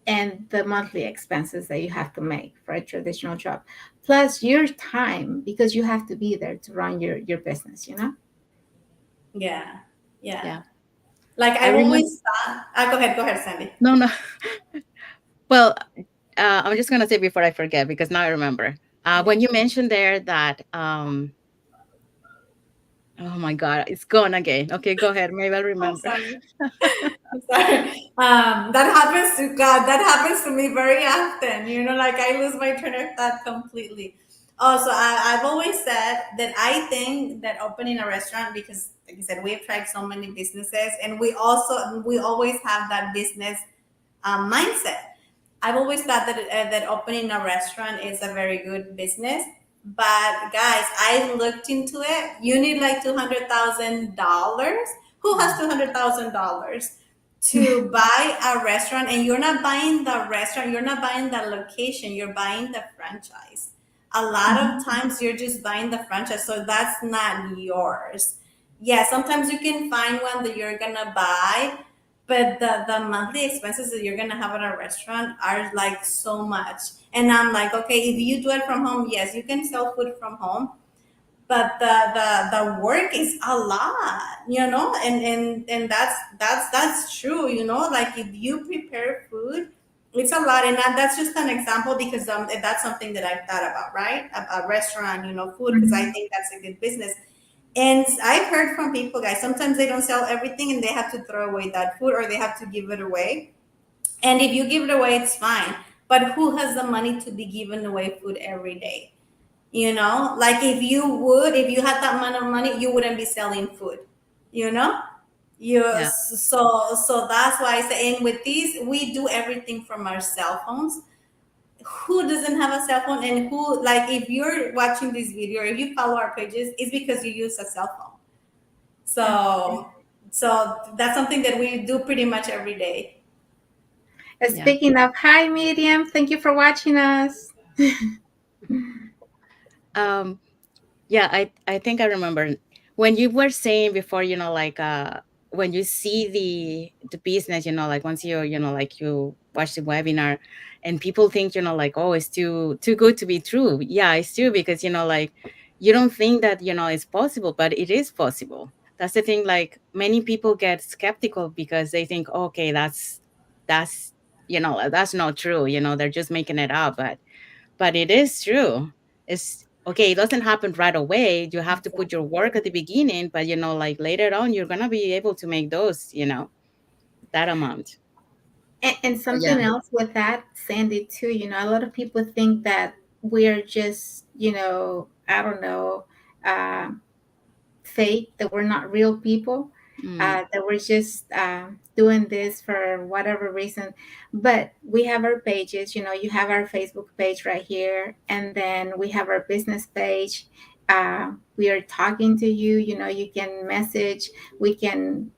and the monthly expenses that you have to make for a traditional job, plus your time, because you have to be there to run your business. Yeah, yeah. Yeah. Like I I've remember. always thought. Go ahead, Sandy. No, no. Well, I'm just gonna say before I forget because now I remember. Yeah. When you mentioned there that, oh my God, it's gone again. Okay, go ahead. Maybe I'll I'm remember. sorry. I'm sorry. That happens to God. That happens to me very often. Like I lose my train of thought completely. Also, I've always said that I think that opening a restaurant, because, like I said, we've tried so many businesses, and we always have that business mindset. I've always thought that opening a restaurant is a very good business, but guys, I looked into it. You need like $200,000. Who has $200,000 to buy a restaurant? And you're not buying the restaurant. You're not buying the location. You're buying the franchise. A lot of Mhm. times you're just buying the franchise, so that's not yours. Yeah, sometimes you can find one that you're gonna buy, but the monthly expenses that you're gonna have at a restaurant are like so much. And I'm like, okay, if you do it from home, yes, you can sell food from home, but the work is a lot, and that's true, like if you prepare food, it's a lot. And that's just an example, because that's something that I've thought about, right? A restaurant, food, because I Mhm. think that's a good business. And I've heard from people, guys, sometimes they don't sell everything and they have to throw away that food, or they have to give it away. And if you give it away, it's fine, but who has the money to be giving away food every day? Like if you had that amount of money, you wouldn't be selling food, you know you Yeah. so that's why I say, and with these, we do everything from our cell phones. Who doesn't have a cell phone? And who, like, if you're watching this video, or if you follow our pages, it's because you use a cell phone. Okay. So that's something that we do pretty much every day. Yeah. Speaking of, hi, Miriam. Thank you for watching us. Um, yeah, I think I remember when you were saying before, like when you see the business, like once like you watch the webinar and people think, like, oh, it's too good to be true. Yeah, it's true, because like you don't think that, it's possible, but it is possible. That's the thing. Like many people get skeptical because they think, okay, that's that's not true. They're just making it up, but it is true. It's okay. It doesn't happen right away. You have to put your work at the beginning, but like later on, you're gonna be able to make those, that amount. And But yeah, something else with that, Sandy, too, a lot of people think that we're just, I don't know, uh, fake, that we're not real people, mm, that we're just doing this for whatever reason. But we have our pages, you have our Facebook page right here, and then we have our business page. We are talking to you, you can message, you can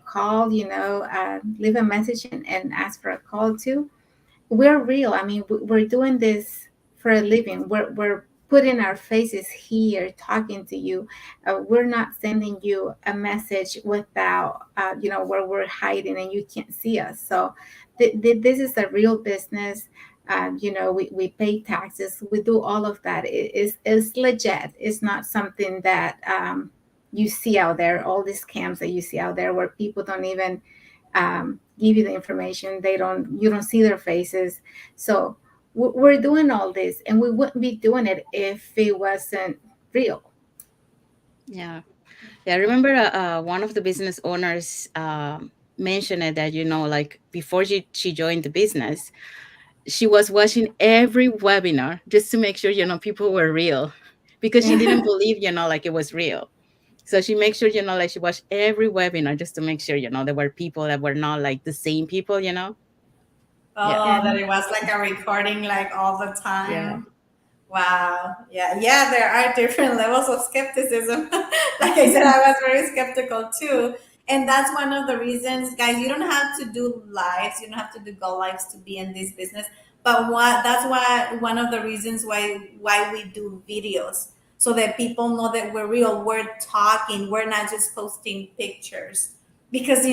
call, leave a message and ask for a call too. We're real. I mean, we're doing this for a living. We're putting our faces here talking to you. We're not sending you a message without, where we're hiding and you can't see us. So this is a real business. We pay taxes. We do all of that. It's legit. It's not something that you see out there, all these scams that you see out there where people don't even give you the information. You don't see their faces. So we're doing all this, and we wouldn't be doing it if it wasn't real. yeah, yeah. I remember one of the business owners mentioned it, that like before she joined the business, she was watching every webinar just to make sure people were real, because she didn't believe like it was real. So she makes sure, like she watched every webinar just to make sure, there were people that were not like the same people. Yeah. Oh, that it was like a recording, like all the Yeah. time. Wow. Yeah. Yeah. There are different levels of skepticism. Like I said, I was very skeptical too. And that's one of the reasons, guys, you don't have to do lives. You don't have to do go lives to be in this business. But that's why one of the reasons why we do videos, so that people know that we're real. We're talking. We're not just posting pictures. Because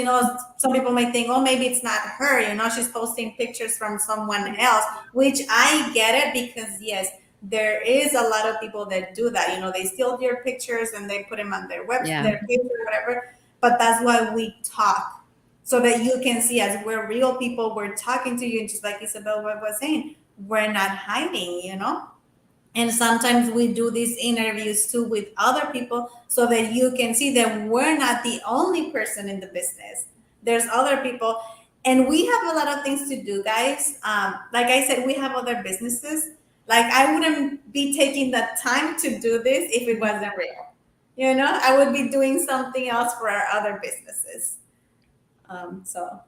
some people may think, oh, maybe it's not her. She's posting pictures from someone else, which I get it, because yes, there is a lot of people that do that. They steal your pictures and they put them on their Yeah. their page or whatever. But that's why we talk, so that you can see us. We're real people. We're talking to you, and just like Isabel was saying, we're not hiding. And sometimes we do these interviews too with other people, so that you can see that we're not the only person in the business. There's other people, and we have a lot of things to do, guys. Like I said, we have other businesses. Like, I wouldn't be taking the time to do this if it wasn't real. I would be doing something else for our other businesses. So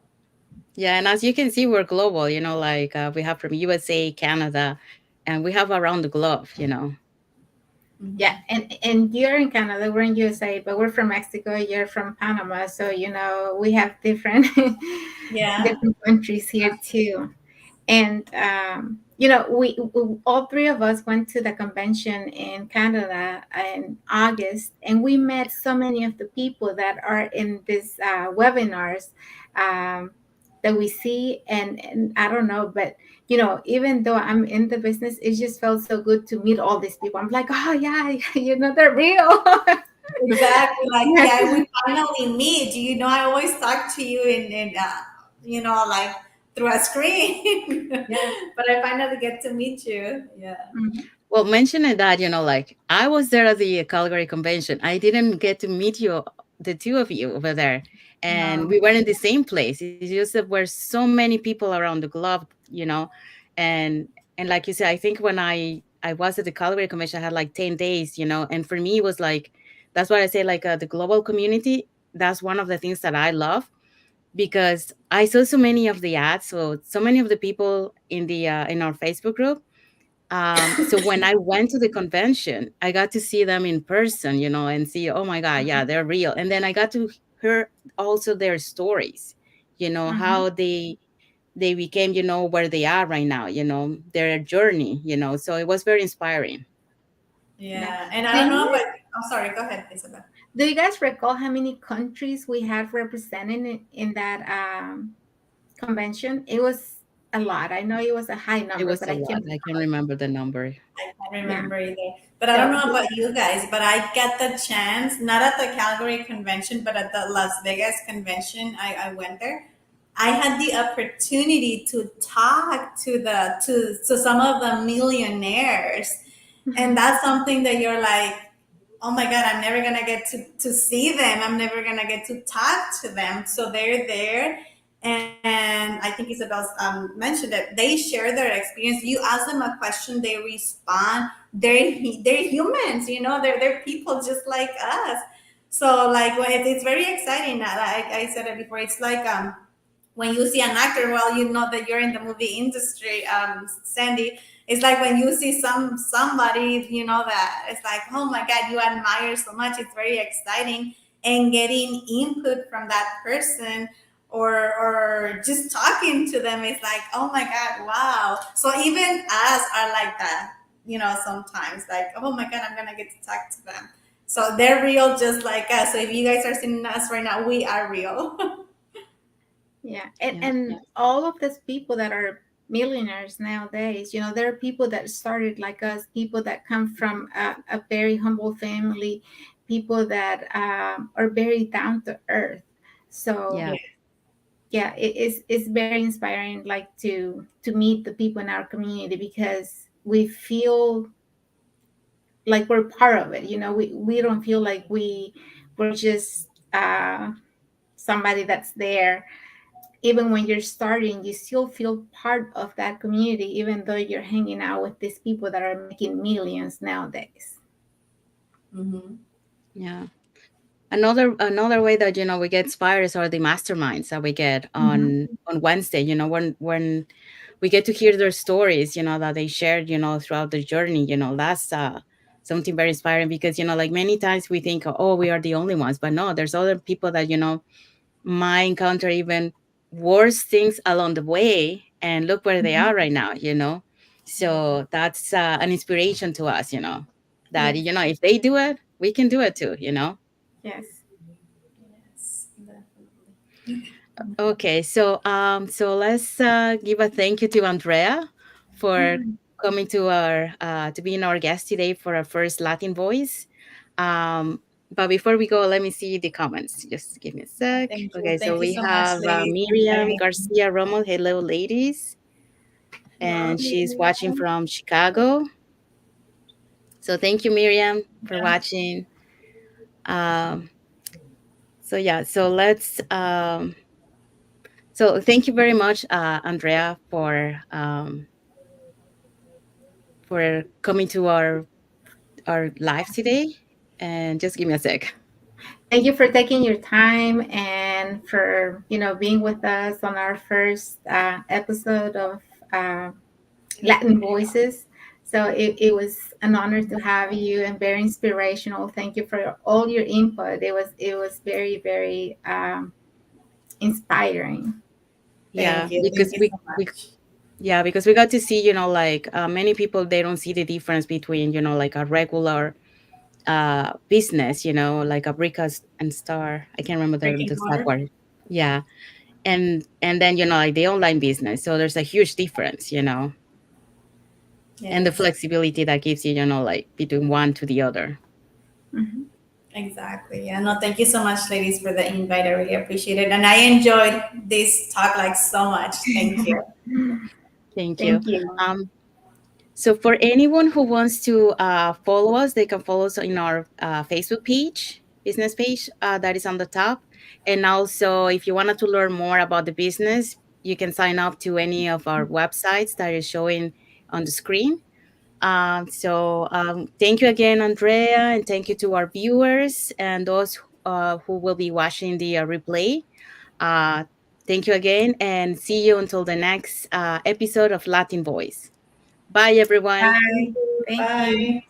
Yeah. And as you can see, we're global, like we have from USA, Canada, and we have around the globe. Yeah, mhm. and you're in Canada, we're in USA, but we're from Mexico, you're from Panama, so we have different Yeah. different countries here too. And we all three of us went to the convention in Canada in August, and we met so many of the people that are in these webinars. Um, that we see. And I don't know, but even though I'm in the business, it just felt so good to meet all these people. I'm like, oh yeah, they're real. Exactly. Like, Yes. yeah, we finally meet. I always talk to you like through a screen, Yes. but I finally get to meet you. Yeah. Mhm. Well, mentioning that, like I was there at the Calgary convention. I didn't get to meet you, the two of you over there. And No. we were in the same place. It's just that we're so many people around the globe. And like you said, I think when I was at the Calgary convention, I had like 10 days. And for me, it was like, that's why I say like the global community. That's one of the things that I love because I saw so many of the ads. So many of the people in our Facebook group. So when I went to the convention, I got to see them in person, and see, oh my God, yeah, Mhm. they're real. And then I got to hear also their stories, Mhm. how they became, where they are right now, their journey. So it was very inspiring. Yeah. Yeah. And I Do don't know, you but I'm sorry. Go ahead, Isabel. do you guys recall how many countries we had represented in that convention? It was a lot. I know it was a high It number, was but a I lot. can't I can't recall. remember the number. I can't Yeah. remember either. But I don't So know about you guys, but I get the chance, not at the Calgary convention, but at the Las Vegas convention. I went there. I had the opportunity to talk to some of the millionaires. And that's something that you're like, oh my God, I'm never gonna get to see them. I'm never gonna get to talk to them. So they're there. And I think Isabel mentioned that they share their experience. You ask them a question, they respond. They're humans, they're people just like us. So like it's very exciting. Like I said it before, it's like when you see an actor, well, you know that you're in the movie industry, Sandy. It's like when you see somebody, that it's like, oh my God, you admire so much. It's very exciting, and getting input from that person, or just talking to them is like, oh my God, wow. So even us are like that, sometimes like, oh my God, I'm gonna get to talk to them. So they're real, just like us. So if you guys are seeing us right now, we are real. yeah, and Yeah. and all of these people that are millionaires nowadays, there are people that started like us, people that come from a very humble family, people that are very down to earth. So Yeah. yeah, it's very inspiring, like to meet the people in our community, because we feel like we're part of it. We don't feel like we're just somebody that's there. Even when you're starting, you still feel part of that community, even though you're hanging out with these people that are making millions nowadays. Hmm. Yeah. Another way that we get inspired are the masterminds that we get Mhm. on Wednesday, when we get to hear their stories, that they shared, throughout the journey, that's something very inspiring because, like many times we think, oh, we are the only ones, but no, there's other people that, might encounter even worse things along the way and look where they Mhm. are right now. So that's an inspiration to us, Yes. that, if they do it, we can do it too. Yes. Yes, definitely. Okay, so let's give a thank you to Andrea for Mhm. coming to being our guest today for our first Latin voice. But before we go, let me see the comments. Just give me a sec. Thank you. Okay, so Thank you we so much, have ladies, for Miriam inviting me. Garcia Romo. Hello, ladies, Hello, and she's watching Miriam. from Chicago. So thank you, Miriam, for watching. Um, so yeah, so thank you very much, Andrea, for coming to our live today. And just give me a sec. Thank you for taking your time and for being with us on our first episode of uh, Latin Voices. So it was an honor to have you, and very inspirational. Thank you for all your input. It was very, very inspiring. Yeah, Thank because you we so we much. yeah, because we got to see, like many people, they don't see the difference between, like a regular business, like a brick and star. I can't remember Brick the and exact mortar. word. Yeah. and then like the online business. So there's a huge difference, and the Yes, flexibility that gives you, like between one to the other. Mhm. exactly. Yeah, no, thank you so much, ladies, for the invite. I really appreciate it. And I enjoyed this talk like so much. Thank you. Thank you. Thank you. Um, so for anyone who wants to follow us, they can follow us in our Facebook page, business page that is on the top. And also, if you wanted to learn more about the business, you can sign up to any of our websites that is showing on the screen. Thank you again, Andrea, and thank you to our viewers and those who will be watching the replay. Uh, Thank you again, and see you until the next episode of Latin Voice. Bye, everyone. Thank Bye. you. Thank you. Bye.